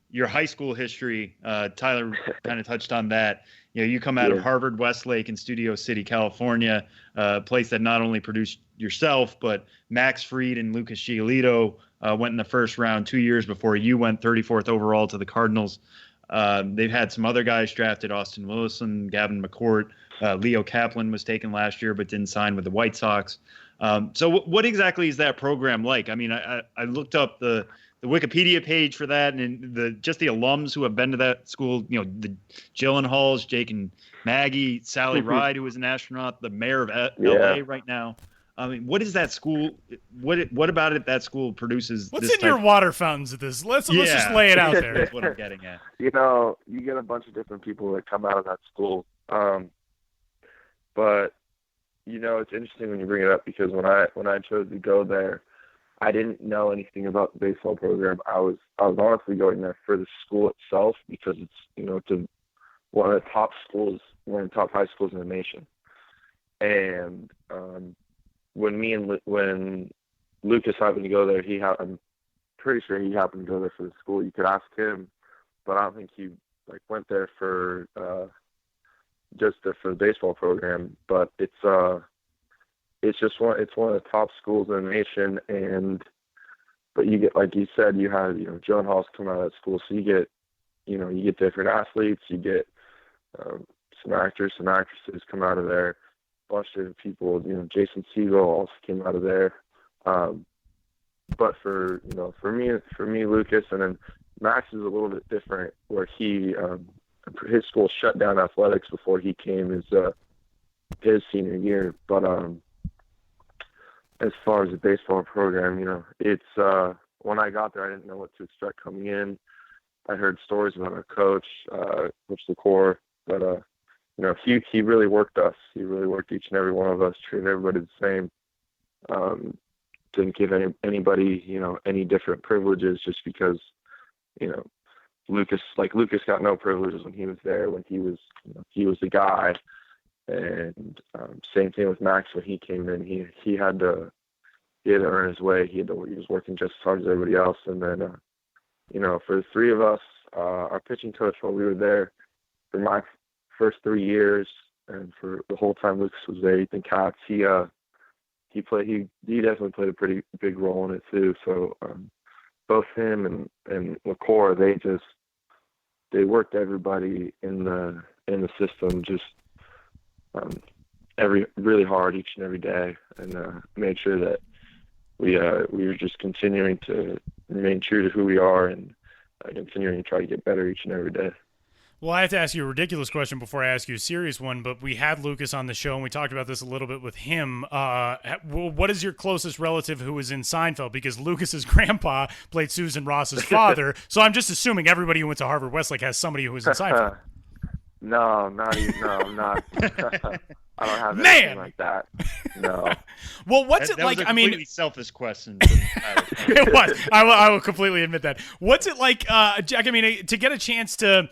your high school history. Tyler kind of touched on that. You come out of Harvard Westlake in Studio City, California, a place that not only produced yourself, but Max Fried and Lucas Giolito went in the first round 2 years before you went 34th overall to the Cardinals. They've had some other guys drafted, Austin Wilson, Gavin McCourt, Leo Kaplan was taken last year but didn't sign with the White Sox. So what exactly is that program like? I mean, I looked up the Wikipedia page for that, and the alums who have been to that school, the Gyllenhaals, Jake and Maggie, Sally Ride, who is an astronaut, the mayor of LA right now. I mean, what is that school? What about it that school produces? What's in your water fountains at this? Let's just lay it out there. That's what I'm getting at. You get a bunch of different people that come out of that school. But it's interesting when you bring it up, because when I chose to go there, I didn't know anything about the baseball program. I was honestly going there for the school itself, because it's it's one of the top schools, one of the top high schools in the nation. And when Lucas happened to go there, I'm pretty sure he happened to go there for the school. You could ask him, but I don't think he went there for for the baseball program. But it's one of the top schools in the nation. But you get, like you said, you have Gyllenhaals come out of that school, so you get different athletes, you get some actors, some actresses come out of there. Bunch of people, Jason Segel also came out of there. But for me, Lucas, and then Max is a little bit different, where his school shut down athletics before he came his senior year. But as far as the baseball program, it's when I got there, I didn't know what to expect coming in. I heard stories about our coach, Coach LaCour, but he really worked us. He really worked each and every one of us, treated everybody the same. Didn't give anybody, any different privileges, just because, Lucas got no privileges when he was there, when he was the guy. And same thing with Max when he came in. He had to earn his way. He was working just as hard as everybody else. And then, for the three of us, our pitching coach while we were there, for my first 3 years, and for the whole time Lucas was there, Ethan Katz, he definitely played a pretty big role in it too. So both him and LaCour, they worked everybody in the system just really hard each and every day, and made sure that we were just continuing to remain true to who we are and continuing to try to get better each and every day. Well, I have to ask you a ridiculous question before I ask you a serious one, but we had Lucas on the show, and we talked about this a little bit with him. What is your closest relative who was in Seinfeld? Because Lucas's grandpa played Susan Ross's father, so I'm just assuming everybody who went to Harvard Westlake has somebody who was in Seinfeld. No, not even. No, I'm not. I don't have anything like that. No. Well, what's that it like? Was a completely selfish question. It was. I will completely admit that. What's it like, Jack? I mean, to get a chance to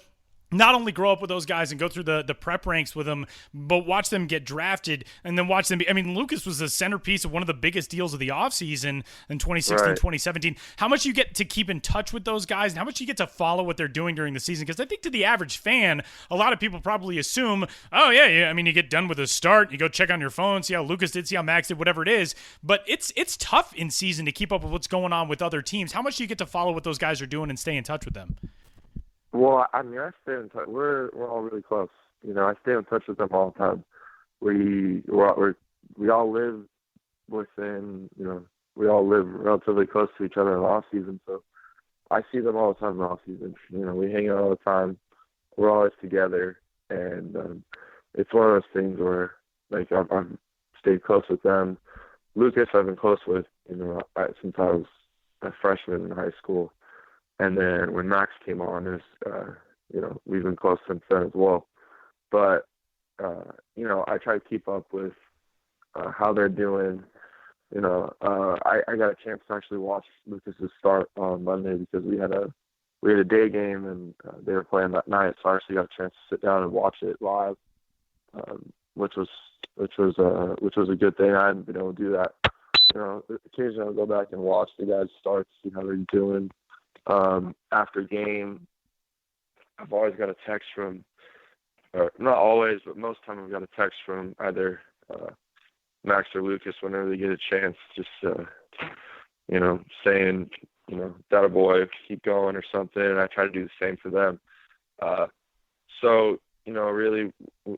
not only grow up with those guys and go through the prep ranks with them, but watch them get drafted and then watch them be, I mean, Lucas was the centerpiece of one of the biggest deals of the offseason in 2016, right. 2017. How much you get to keep in touch with those guys and how much you get to follow what they're doing during the season? Because I think to the average fan, a lot of people probably assume, oh, yeah, I mean, you get done with a start, you go check on your phone, see how Lucas did, see how Max did, whatever it is. But it's tough in season to keep up with what's going on with other teams. How much do you get to follow what those guys are doing and stay in touch with them? Well, I mean, I stay in touch. We're all really close. I stay in touch with them all the time. We all live within. We all live relatively close to each other in the off season. So I see them all the time in the off season. We hang out all the time. We're always together, and it's one of those things where like I've stayed close with them. Lucas, I've been close with since I was a freshman in high school. And then when Max came on, we've been close since then as well. But, I try to keep up with how they're doing. I got a chance to actually watch Lucas's start on Monday because we had a day game and they were playing that night. So I actually got a chance to sit down and watch it live, which was a good thing. I hadn't been able to do that. Occasionally I'll go back and watch the guys start, see how they're doing. After game, I've always got a text from, or not always, but most time I've got a text from either Max or Lucas whenever they get a chance, just saying, that a boy, keep going or something, and I try to do the same for them. So really,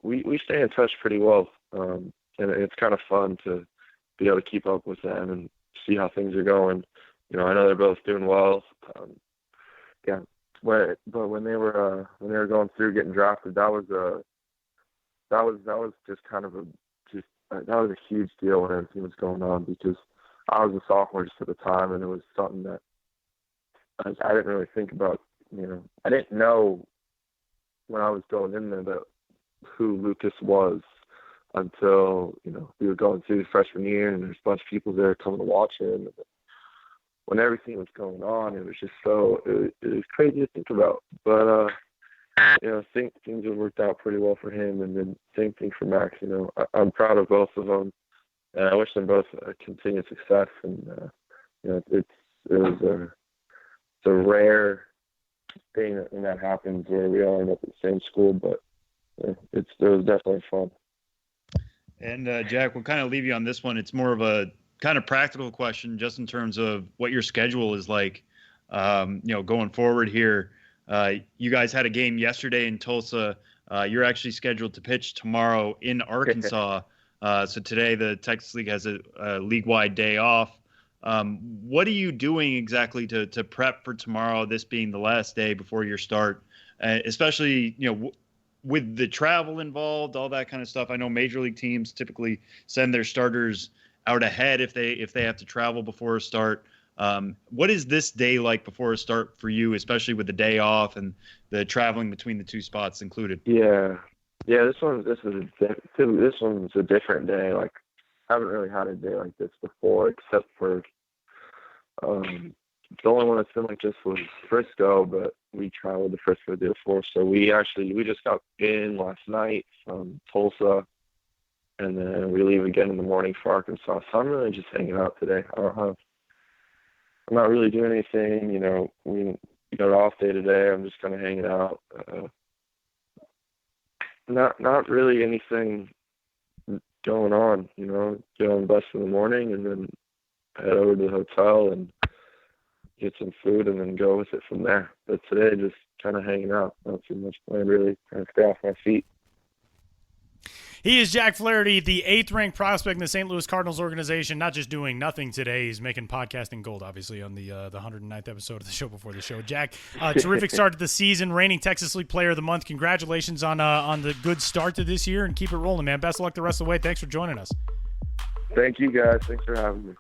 we stay in touch pretty well, and it's kind of fun to be able to keep up with them and see how things are going. I know they're both doing well. But when they were going through getting drafted, that was just kind of that was a huge deal when everything was going on because I was a sophomore just at the time, and it was something that I didn't really think about. I didn't know when I was going in there that who Lucas was until we were going through the freshman year, and there's a bunch of people there coming to watch him. When everything was going on, it was just it was crazy to think about. But I think things have worked out pretty well for him, and then same thing for Max. I'm proud of both of them, and I wish them both continued success. And it's a rare thing when that happens where we all end up at the same school, but it was definitely fun. And Jack, we'll kind of leave you on this one. It's more of a kind of practical question, just in terms of what your schedule is like, going forward here. You guys had a game yesterday in Tulsa. You're actually scheduled to pitch tomorrow in Arkansas. So today the Texas League has a league-wide day off. What are you doing exactly to prep for tomorrow, this being the last day before your start, especially, with the travel involved, all that kind of stuff? I know major league teams typically send their starters out ahead if they have to travel before a start. What is this day like before a start for you, especially with the day off and the traveling between the two spots included? Yeah. This one's a different day. Like, I haven't really had a day like this before, except for the only one that's been like this was Frisco, but we traveled to Frisco the day before. So we just got in last night from Tulsa. And then we leave again in the morning for Arkansas. So I'm really just hanging out today. I'm not really doing anything. We got an off day today. I'm just kind of hanging out. Not really anything going on. Get on the bus in the morning and then head over to the hotel and get some food and then go with it from there. But today, just kind of hanging out. Not too much planned, really. Kind of stay off my feet. He is Jack Flaherty, the 8th-ranked prospect in the St. Louis Cardinals organization, not just doing nothing today. He's making podcasting gold, obviously, on the 109th episode of the show before the show. Jack, terrific start to the season, reigning Texas League Player of the Month. Congratulations on the good start to this year, and keep it rolling, man. Best of luck the rest of the way. Thanks for joining us. Thank you, guys. Thanks for having me.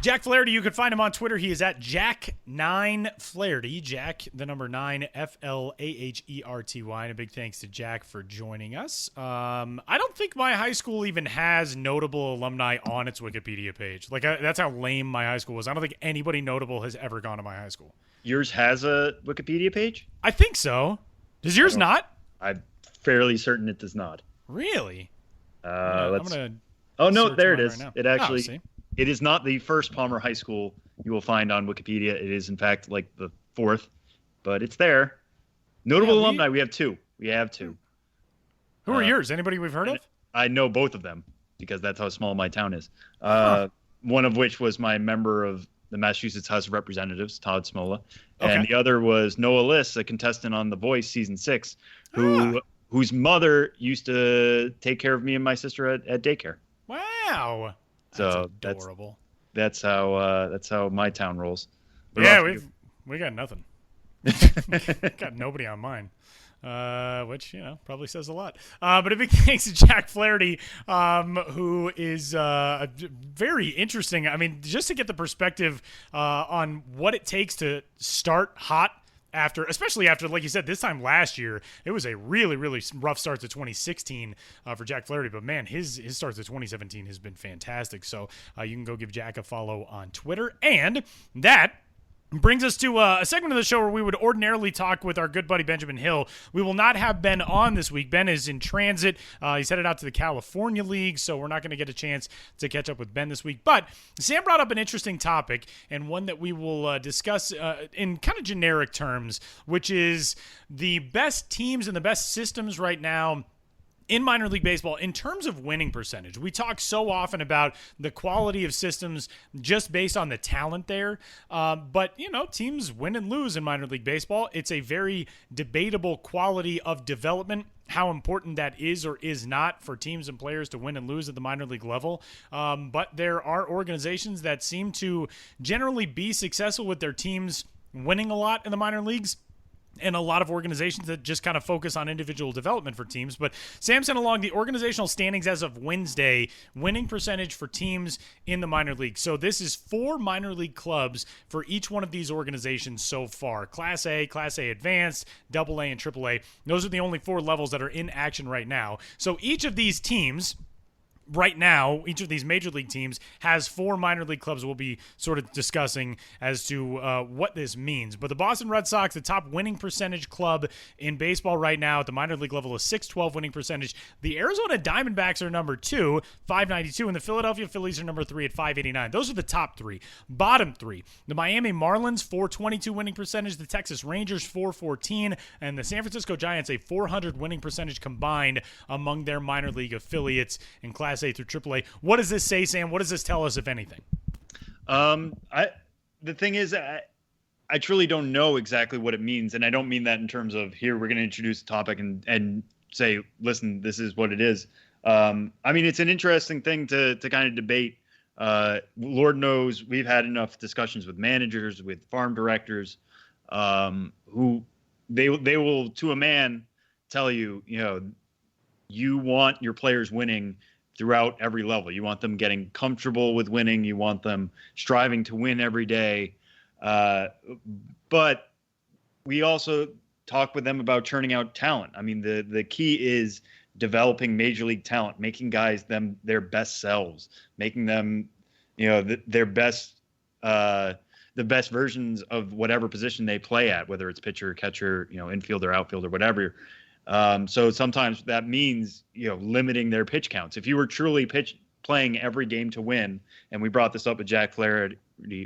Jack Flaherty, you can find him on Twitter. He is at Jack9Flaherty. Jack, the number 9, Flaherty. And a big thanks to Jack for joining us. I don't think my high school even has notable alumni on its Wikipedia page. That's how lame my high school was. I don't think anybody notable has ever gone to my high school. Yours has a Wikipedia page? I think so. Does yours not? I'm fairly certain it does not. Really? Let's. I'm gonna oh no, there it right is. now. It actually. See? It is not the first Palmer High School you will find on Wikipedia. It is, in fact, like the 4th, but it's there. Notable alumni, we have two. Who are yours? Anybody we've heard of? I know both of them because that's how small my town is. One of which was my member of the Massachusetts House of Representatives, Todd Smola, and the other was Noah Liss, a contestant on The Voice Season 6, whose mother used to take care of me and my sister at daycare. Wow. So that's adorable. That's how my town rolls. We got nothing. Got nobody on mine, which probably says a lot. But a big thanks to Jack Flaherty, who is very interesting. I mean, just to get the perspective on what it takes to start hot. Especially after, like you said, this time last year, it was a really, really rough start to 2016 for Jack Flaherty. But, man, his start to 2017 has been fantastic. So you can go give Jack a follow on Twitter. And that brings us to a segment of the show where we would ordinarily talk with our good buddy Benjamin Hill. We will not have Ben on this week. Ben is in transit. He's headed out to the California League, so we're not going to get a chance to catch up with Ben this week. But Sam brought up an interesting topic, and one that we will discuss in kind of generic terms, which is the best teams and the best systems right now in minor league baseball in terms of winning percentage. We talk so often about the quality of systems just based on the talent there. But, teams win and lose in minor league baseball. It's a very debatable quality of development, how important that is or is not for teams and players to win and lose at the minor league level. But there are organizations that seem to generally be successful with their teams winning a lot in the minor leagues, and a lot of organizations that just kind of focus on individual development for teams. But Sam sent along the organizational standings as of Wednesday, winning percentage for teams in the minor league. So this is 4 minor league clubs for each one of these organizations so far. Class A Advanced, Double-A, and Triple-A. Those are the only 4 levels that are in action right now. So each of these teams right now, each of these major league teams has 4 minor league clubs we'll be sort of discussing as to what this means. But the Boston Red Sox, the top winning percentage club in baseball right now at the minor league level, is .612 winning percentage. The Arizona Diamondbacks are number 2, .592, and the Philadelphia Phillies are number 3 at .589. Those are the top 3. Bottom 3, the Miami Marlins, .422 winning percentage, the Texas Rangers, .414, and the San Francisco Giants, a .400 winning percentage combined among their minor league affiliates in Class A through AAA. What does this say, Sam? What does this tell us, if anything? The thing is, I truly don't know exactly what it means, and I don't mean that in terms of here we're going to introduce a topic and say, listen, this is what it is. I mean, it's an interesting thing to kind of debate. Lord knows we've had enough discussions with managers, with farm directors, who they will to a man tell you, you want your players winning throughout every level. You want them getting comfortable with winning. You want them striving to win every day. But we also talk with them about churning out talent. I mean, the key is developing major league talent, making guys their best selves, making them, their best, the best versions of whatever position they play at, whether it's pitcher, catcher, infield or outfield or whatever. So sometimes that means, limiting their pitch counts. If you were truly playing every game to win, and we brought this up with Jack Flaherty,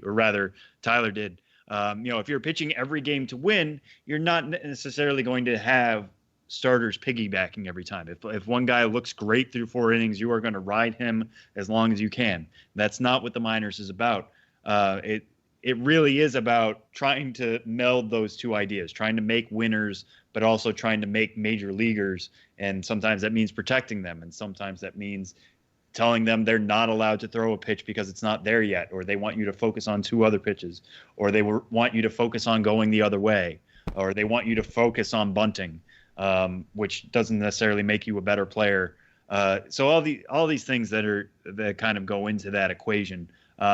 or rather Tyler did, If you're pitching every game to win, you're not necessarily going to have starters piggybacking every time. If one guy looks great through 4 innings, you are going to ride him as long as you can. That's not what the minors is about. It really is about trying to meld those two ideas, trying to make winners, but also trying to make major leaguers. And sometimes that means protecting them, and sometimes that means telling them they're not allowed to throw a pitch because it's not there yet, or they want you to focus on 2 other pitches, or they want you to focus on going the other way, or they want you to focus on bunting. Which doesn't necessarily make you a better player. So all these things that kind of go into that equation.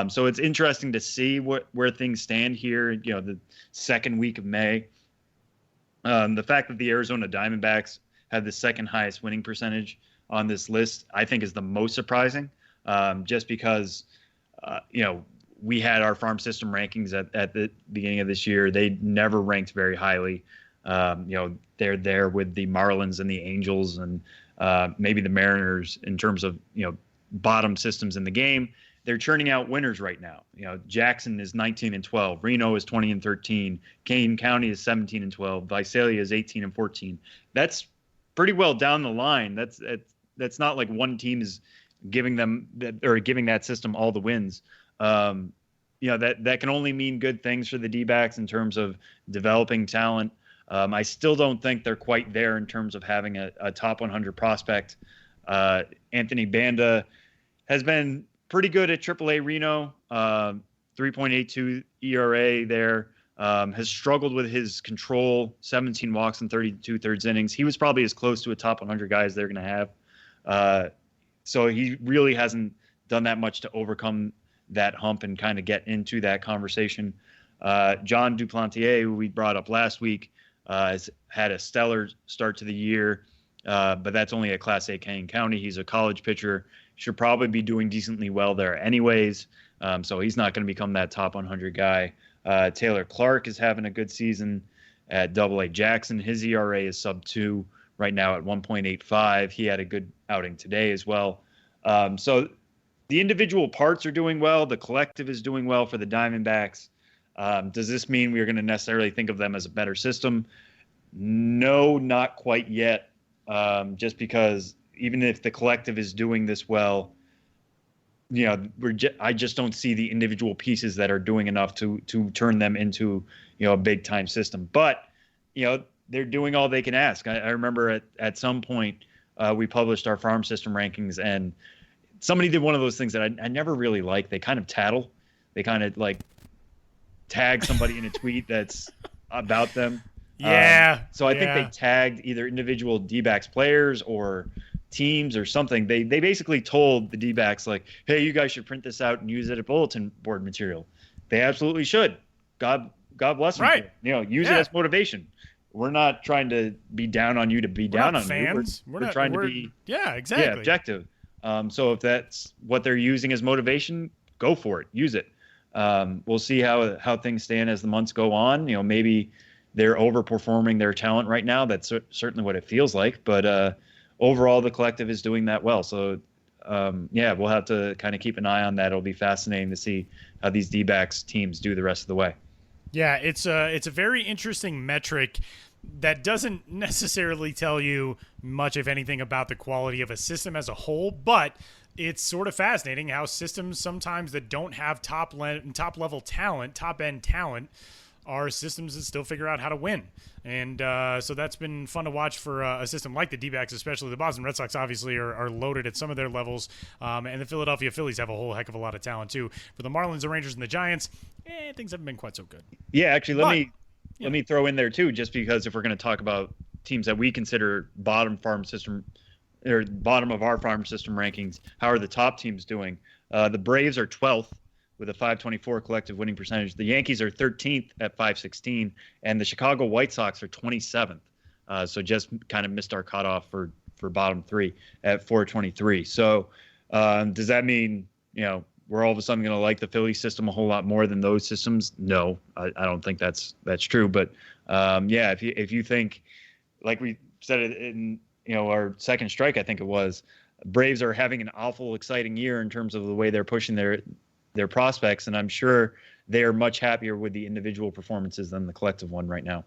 So it's interesting to see where things stand here. The second week of May. The fact that the Arizona Diamondbacks have the second highest winning percentage on this list, I think, is the most surprising. Just because we had our farm system rankings at the beginning of this year. They never ranked very highly. They're there with the Marlins and the Angels and maybe the Mariners in terms of, bottom systems in the game. They're churning out winners right now. Jackson is 19-12. Reno is 20-13. Kane County is 17-12. Visalia is 18-14. That's pretty well down the line. That's not like one team is giving them giving that system all the wins. That can only mean good things for the D-backs in terms of developing talent. I still don't think they're quite there in terms of having a top 100 prospect. Anthony Banda has been pretty good at AAA Reno, 3.82 ERA there. Has struggled with his control, 17 walks in 32 thirds innings. He was probably as close to a top 100 guy as they're going to have. So he really hasn't done that much to overcome that hump and kind of get into that conversation. John Duplantier, who we brought up last week, has had a stellar start to the year, but that's only at Class A Kane County. He's a college pitcher. Should probably be doing decently well there anyways, so he's not going to become that top 100 guy. Taylor Clark is having a good season at Double-A Jackson. His ERA is sub-2 right now at 1.85. He had a good outing today as well. So the individual parts are doing well. The collective is doing well for the Diamondbacks. Does this mean we're going to necessarily think of them as a better system? No, not quite yet. Just because even if the collective is doing this well, I just don't see the individual pieces that are doing enough to turn them into, a big time system. But, they're doing all they can ask. I remember at some point we published our farm system rankings, and somebody did one of those things that I never really like. They kind of tattle. They kind of like tag somebody in a tweet that's about them. Yeah. So I think they tagged either individual D-backs players or teams or something. They basically told the D-backs like, hey, you guys should print this out and use it as bulletin board material. They absolutely should. God bless them. Right. Use it as motivation. We're not trying to be down on you to be down on fans. you. We're trying to be exactly. Objective. So if that's what they're using as motivation, go for it. Use it. We'll see how things stand as the months go on. Maybe they're overperforming their talent right now. That's certainly what it feels like. But overall, the collective is doing that well. So, we'll have to kind of keep an eye on that. It'll be fascinating to see how these D-backs teams do the rest of the way. Yeah, it's a very interesting metric that doesn't necessarily tell you much, if anything, about the quality of a system as a whole, but it's sort of fascinating how systems sometimes that don't have top level talent, top end talent, are systems that still figure out how to win. And so that's been fun to watch for a system like the D-backs, especially. The Boston Red Sox obviously are loaded at some of their levels, and the Philadelphia Phillies have a whole heck of a lot of talent too. For the Marlins, the Rangers, and the Giants, things haven't been quite so good. Yeah, actually, let me throw in there too, just because if we're going to talk about teams that we consider bottom of our farm system rankings, how are the top teams doing? The Braves are 12th with a 524 collective winning percentage. The Yankees are 13th at 516, and the Chicago White Sox are 27th. So just kind of missed our cutoff for bottom 3 at 423. So does that mean, we're all of a sudden going to like the Philly system a whole lot more than those systems? No, I don't think that's true. But if you think, like we said it in our second strike, I think it was, Braves are having an awful exciting year in terms of the way they're pushing their prospects, and I'm sure they are much happier with the individual performances than the collective one right now.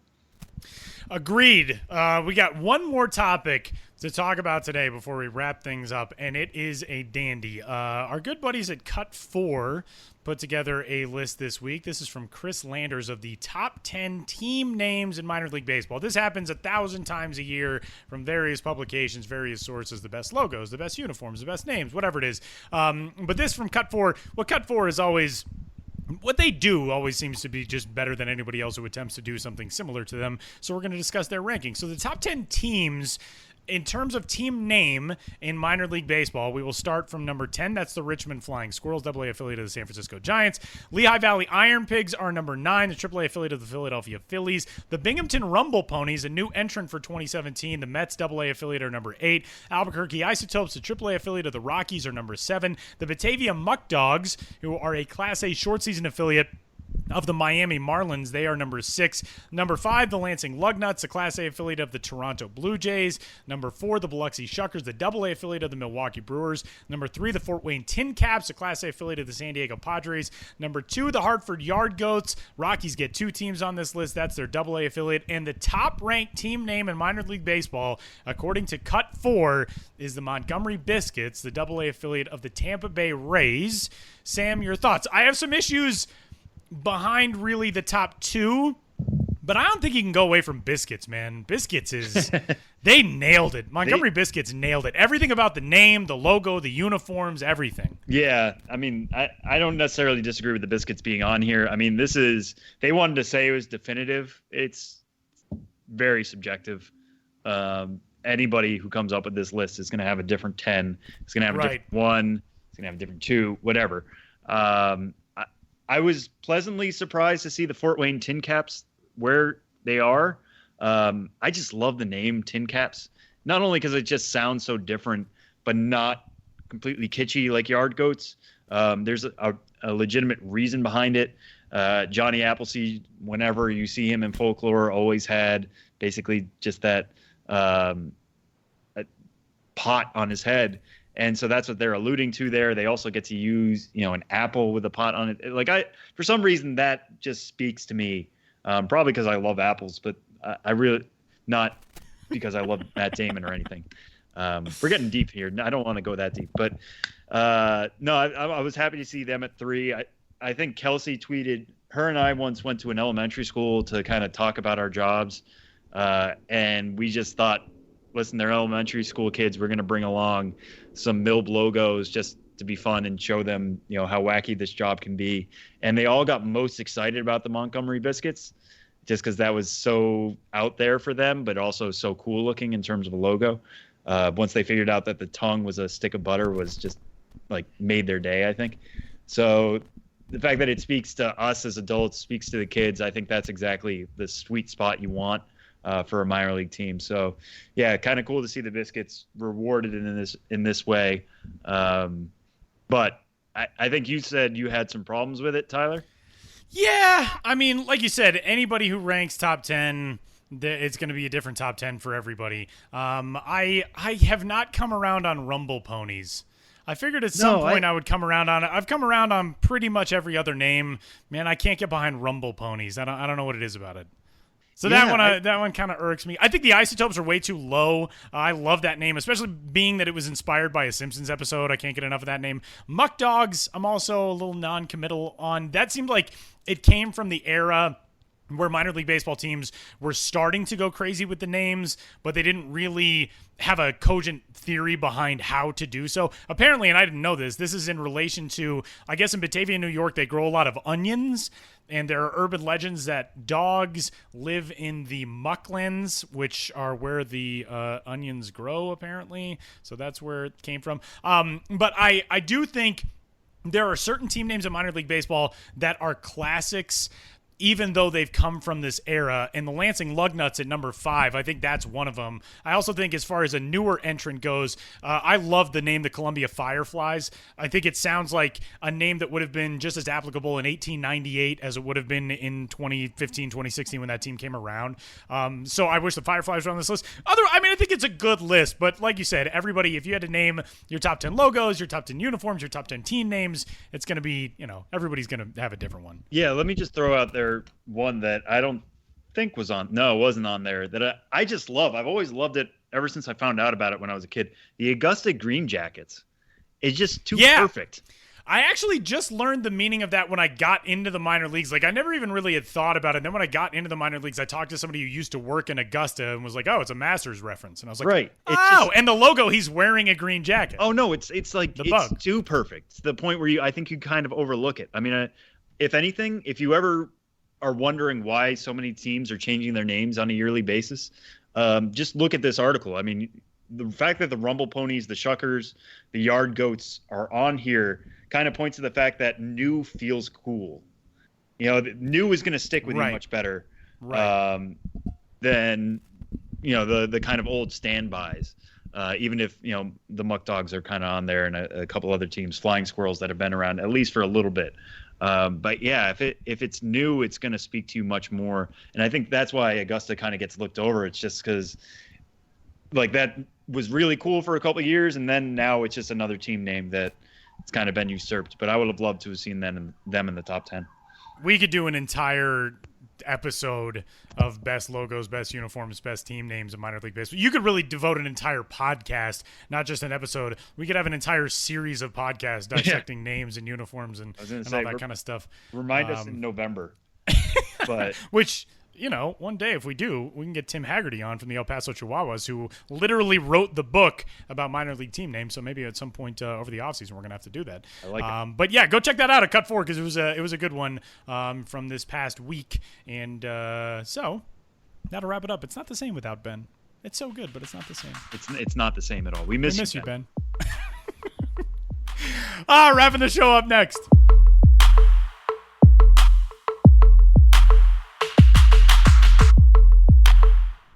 Agreed. We got one more topic to talk about today before we wrap things up, and it is a dandy. Our good buddies at Cut 4 put together a list this week. This is from Chris Landers of the top 10 team names in minor league baseball. This happens 1,000 times a year from various publications, various sources, the best logos, the best uniforms, the best names, whatever it is. But this from Cut 4, what Cut 4 is always... What they do always seems to be just better than anybody else who attempts to do something similar to them. So we're going to discuss their rankings. So the top 10 teams in terms of team name in minor league baseball, we will start from number 10. That's the Richmond Flying Squirrels, Double-A affiliate of the San Francisco Giants. Lehigh Valley Iron Pigs are number 9, the Triple-A affiliate of the Philadelphia Phillies. The Binghamton Rumble Ponies, a new entrant for 2017. The Mets Double-A affiliate are number 8. Albuquerque Isotopes, the Triple-A affiliate of the Rockies, are number 7. The Batavia Muck Dogs, who are a Class A short season affiliate of the Miami Marlins, they are number 6. Number 5, the Lansing Lugnuts, a Class A affiliate of the Toronto Blue Jays. Number 4, the Biloxi Shuckers, the Double-A affiliate of the Milwaukee Brewers. Number 3, the Fort Wayne Tin Caps, a Class A affiliate of the San Diego Padres. Number 2, the Hartford Yard Goats. Rockies get 2 teams on this list. That's their Double-A affiliate. And the top-ranked team name in minor league baseball, according to Cut 4, is the Montgomery Biscuits, the Double-A affiliate of the Tampa Bay Rays. Sam, your thoughts? I have some issues behind really the top 2, but I don't think you can go away from Biscuits, man. Biscuits is they nailed it. Montgomery Biscuits nailed it. Everything about the name, the logo, the uniforms, everything. Yeah, I mean, I don't necessarily disagree with the Biscuits being on here. I mean, they wanted to say it was definitive. It's very subjective. Anybody who comes up with this list is going to have a different 10. It's going to have a different 1. It's going to have a different 2, whatever. I was pleasantly surprised to see the Fort Wayne Tin Caps where they are. I just love the name Tin Caps, not only because it just sounds so different, but not completely kitschy like Yard Goats. There's a legitimate reason behind it. Johnny Appleseed, whenever you see him in folklore, always had basically just that pot on his head. And so that's what they're alluding to there. They also get to use, an apple with a pot on it. For some reason, that just speaks to me. Probably because I love apples, but I really not because I love Matt Damon or anything. We're getting deep here. I don't want to go that deep, but no, I was happy to see them at 3. I think Kelsey tweeted, her and I once went to an elementary school to kind of talk about our jobs, and we just thought, listen, they're elementary school kids. We're going to bring along some MILB logos just to be fun and show them, how wacky this job can be. And they all got most excited about the Montgomery Biscuits just because that was so out there for them, but also so cool looking in terms of a logo. Once they figured out that the tongue was a stick of butter was just made their day, I think. So the fact that it speaks to us as adults, speaks to the kids, I think that's exactly the sweet spot you want for a minor league team. So yeah, kind of cool to see the Biscuits rewarded in this way. But I think you said you had some problems with it, Tyler. Yeah, I mean, like you said, anybody who ranks top 10, it's going to be a different top 10 for everybody. I have not come around on Rumble Ponies. I figured at some point I would come around on it. I've come around on pretty much every other name. Man, I can't get behind Rumble Ponies. I don't know what it is about it. So that one kind of irks me. I think the Isotopes are way too low. I love that name, especially being that it was inspired by a Simpsons episode. I can't get enough of that name. Muck Dogs, I'm also a little non-committal on. That seemed like it came from the era where minor league baseball teams were starting to go crazy with the names, but they didn't really have a cogent theory behind how to do so. Apparently, and I didn't know this is in relation to, I guess in Batavia, New York, they grow a lot of onions, and there are urban legends that dogs live in the mucklands, which are where the onions grow, apparently. So that's where it came from. But I do think there are certain team names in minor league baseball that are classics even though they've come from this era. And the Lansing Lugnuts at number 5, I think that's one of them. I also think as far as a newer entrant goes, I love the name the Columbia Fireflies. I think it sounds like a name that would have been just as applicable in 1898 as it would have been in 2015, 2016 when that team came around. So I wish the Fireflies were on this list. I think it's a good list, but like you said, everybody, if you had to name your top 10 logos, your top 10 uniforms, your top 10 team names, it's going to be, everybody's going to have a different one. Yeah, let me just throw out there one that I don't think was on. No, it wasn't on there. That I just love. I've always loved it ever since I found out about it when I was a kid. The Augusta Green Jackets. It's just too perfect. I actually just learned the meaning of that when I got into the minor leagues. Like, I never even really had thought about it. And then when I got into the minor leagues, I talked to somebody who used to work in Augusta and was like, oh, it's a Masters reference. And I was like, right. And the logo, he's wearing a green jacket. Oh, no, it's like, the it's bug. Too perfect. It's the point where I think you kind of overlook it. I mean, if anything, if you ever are wondering why so many teams are changing their names on a yearly basis, just look at this article. I mean, the fact that the Rumble Ponies, the Shuckers, the Yard Goats are on here kind of points to the fact that new feels cool. New is going to stick with you much better than, the kind of old standbys. Even if, the Muck Dogs are kind of on there and a couple other teams, Flying Squirrels that have been around at least for a little bit. But yeah, if it's new, it's going to speak to you much more. And I think that's why Augusta kind of gets looked over. It's just because like that was really cool for a couple of years. And then now it's just another team name that it's kind of been usurped, but I would have loved to have seen them in the top 10. We could do an entire episode of best logos, best uniforms, best team names in minor league baseball. You could really devote an entire podcast, not just an episode. We could have an entire series of podcasts dissecting names and uniforms and all that kind of stuff. Remind us in November. But which, one day if we do, we can get Tim Haggerty on from the El Paso Chihuahuas, who literally wrote the book about minor league team names. So maybe at some point over the offseason, we're going to have to do that. I like it. But yeah, go check that out at Cut 4 because it was a good one from this past week. And so that'll wrap it up. It's not the same without Ben. It's so good, but it's not the same. It's not the same at all. We miss you, Ben. Wrapping the show up next.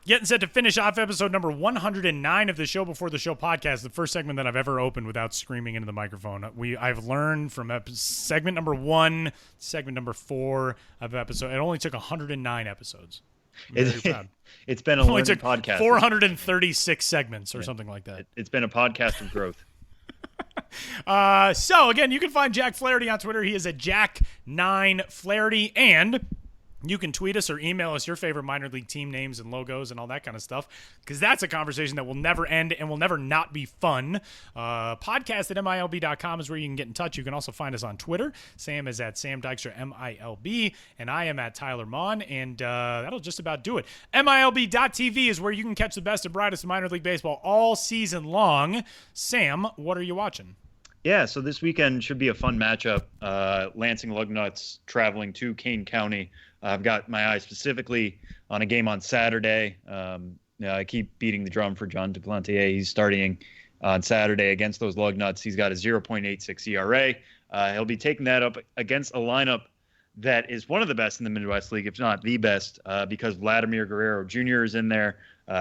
Getting set to finish off episode number 109 of the Show Before the Show podcast, the first segment that I've ever opened without screaming into the microphone. I've learned from segment number 1, segment number 4 of episode. It only took 109 episodes. I'm very proud. It's been a learning podcast. 436 segments or something like that. It's been a podcast of growth. So again, you can find Jack Flaherty on Twitter. He is at Jack9Flaherty, and you can tweet us or email us your favorite minor league team names and logos and all that kind of stuff, because that's a conversation that will never end and will never not be fun. Podcast at MILB.com is where you can get in touch. You can also find us on Twitter. Sam is at Sam Dykstra, MILB, and I am at Tyler Mon, and that'll just about do it. MILB.TV is where you can catch the best and brightest of minor league baseball all season long. Sam, what are you watching? Yeah, so this weekend should be a fun matchup. Lansing Lugnuts traveling to Kane County. I've got my eye specifically on a game on Saturday. I keep beating the drum for John Duplantier. He's starting on Saturday against those Lugnuts. He's got a 0.86 ERA. He'll be taking that up against a lineup that is one of the best in the Midwest League, if not the best, because Vladimir Guerrero Jr. is in there.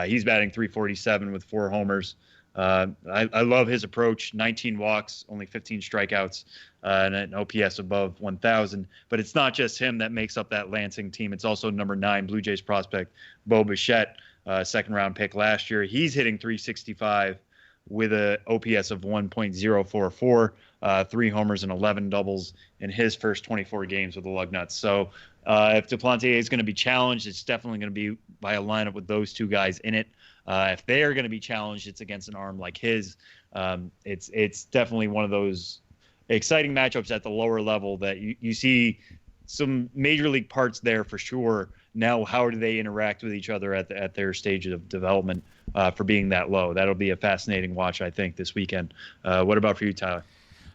He's batting .347 with 4 homers. I love his approach. 19 walks, only 15 strikeouts, and an OPS above 1,000. But it's not just him that makes up that Lansing team. It's also number 9 Blue Jays prospect Bo Bichette, second-round pick last year. He's hitting .365 with a OPS of 1.044, 3 homers and 11 doubles in his first 24 games with the Lugnuts. So if Duplantier is going to be challenged, it's definitely going to be by a lineup with those 2 guys in it. If they are going to be challenged, it's against an arm like his. It's definitely one of those exciting matchups at the lower level that you see some major league parts there for sure. Now, how do they interact with each other at their stage of development for being that low? That'll be a fascinating watch, I think, this weekend. What about for you, Tyler?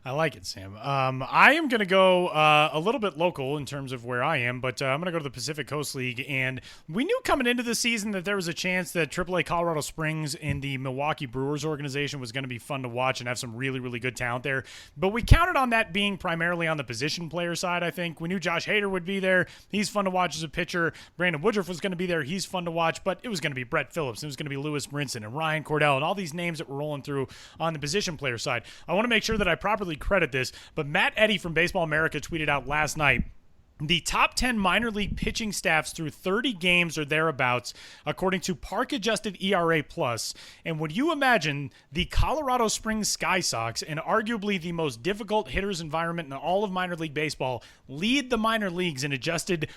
I like it, Sam. I am going to go a little bit local in terms of where I am, but I'm going to go to the Pacific Coast League. And we knew coming into the season that there was a chance that AAA Colorado Springs in the Milwaukee Brewers organization was going to be fun to watch and have some really, really good talent there. But we counted on that being primarily on the position player side, I think. We knew Josh Hader would be there. He's fun to watch as a pitcher. Brandon Woodruff was going to be there. He's fun to watch. But it was going to be Brett Phillips. It was going to be Lewis Brinson and Ryan Cordell and all these names that were rolling through on the position player side. I want to make sure that I properly credit this, but Matt Eddy from Baseball America tweeted out last night the top 10 minor league pitching staffs through 30 games or thereabouts, according to park-adjusted ERA+. And would you imagine the Colorado Springs Sky Sox, and arguably the most difficult hitters environment in all of minor league baseball, lead the minor leagues in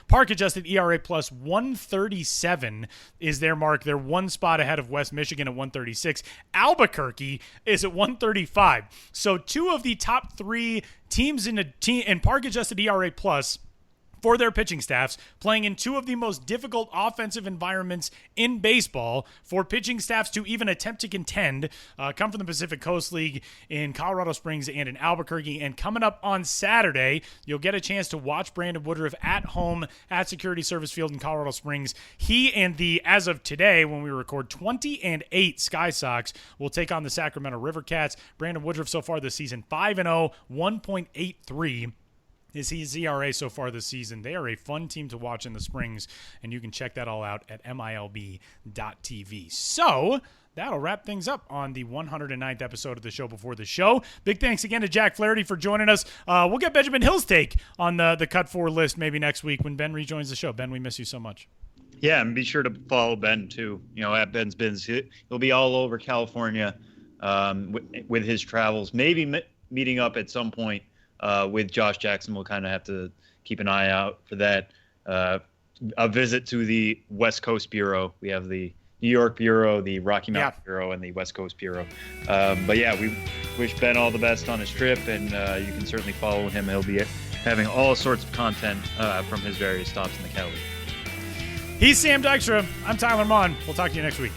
park-adjusted ERA+. 137 is their mark. They're one spot ahead of West Michigan at 136. Albuquerque is at 135. So two of the top three teams in park-adjusted ERA+ for their pitching staffs, playing in two of the most difficult offensive environments in baseball for pitching staffs to even attempt to contend, come from the Pacific Coast League in Colorado Springs and in Albuquerque. And coming up on Saturday, you'll get a chance to watch Brandon Woodruff at home at Security Service Field in Colorado Springs. He and the, as of today, when we record, 20-8 Sky Sox will take on the Sacramento River Cats. Brandon Woodruff so far this season, 5-0, 1.83 is his ERA so far this season. They are a fun team to watch in the Springs, and you can check that all out at MILB.TV. So that'll wrap things up on the 109th episode of the Show Before the Show. Big thanks again to Jack Flaherty for joining us. We'll get Benjamin Hill's take on the Cut 4 list maybe next week when Ben rejoins the show. Ben, we miss you so much. Yeah, and be sure to follow Ben, too, at Ben's Bins. He'll be all over California with his travels, maybe meeting up at some point with Josh Jackson. We'll kind of have to keep an eye out for that. A visit to the West Coast Bureau. We have the New York Bureau, the Rocky Mountain Bureau, and the West Coast Bureau. But yeah, we wish Ben all the best on his trip, and you can certainly follow him. He'll be having all sorts of content from his various stops in the Cali. He's Sam Dykstra. I'm Tyler Mon. We'll talk to you next week.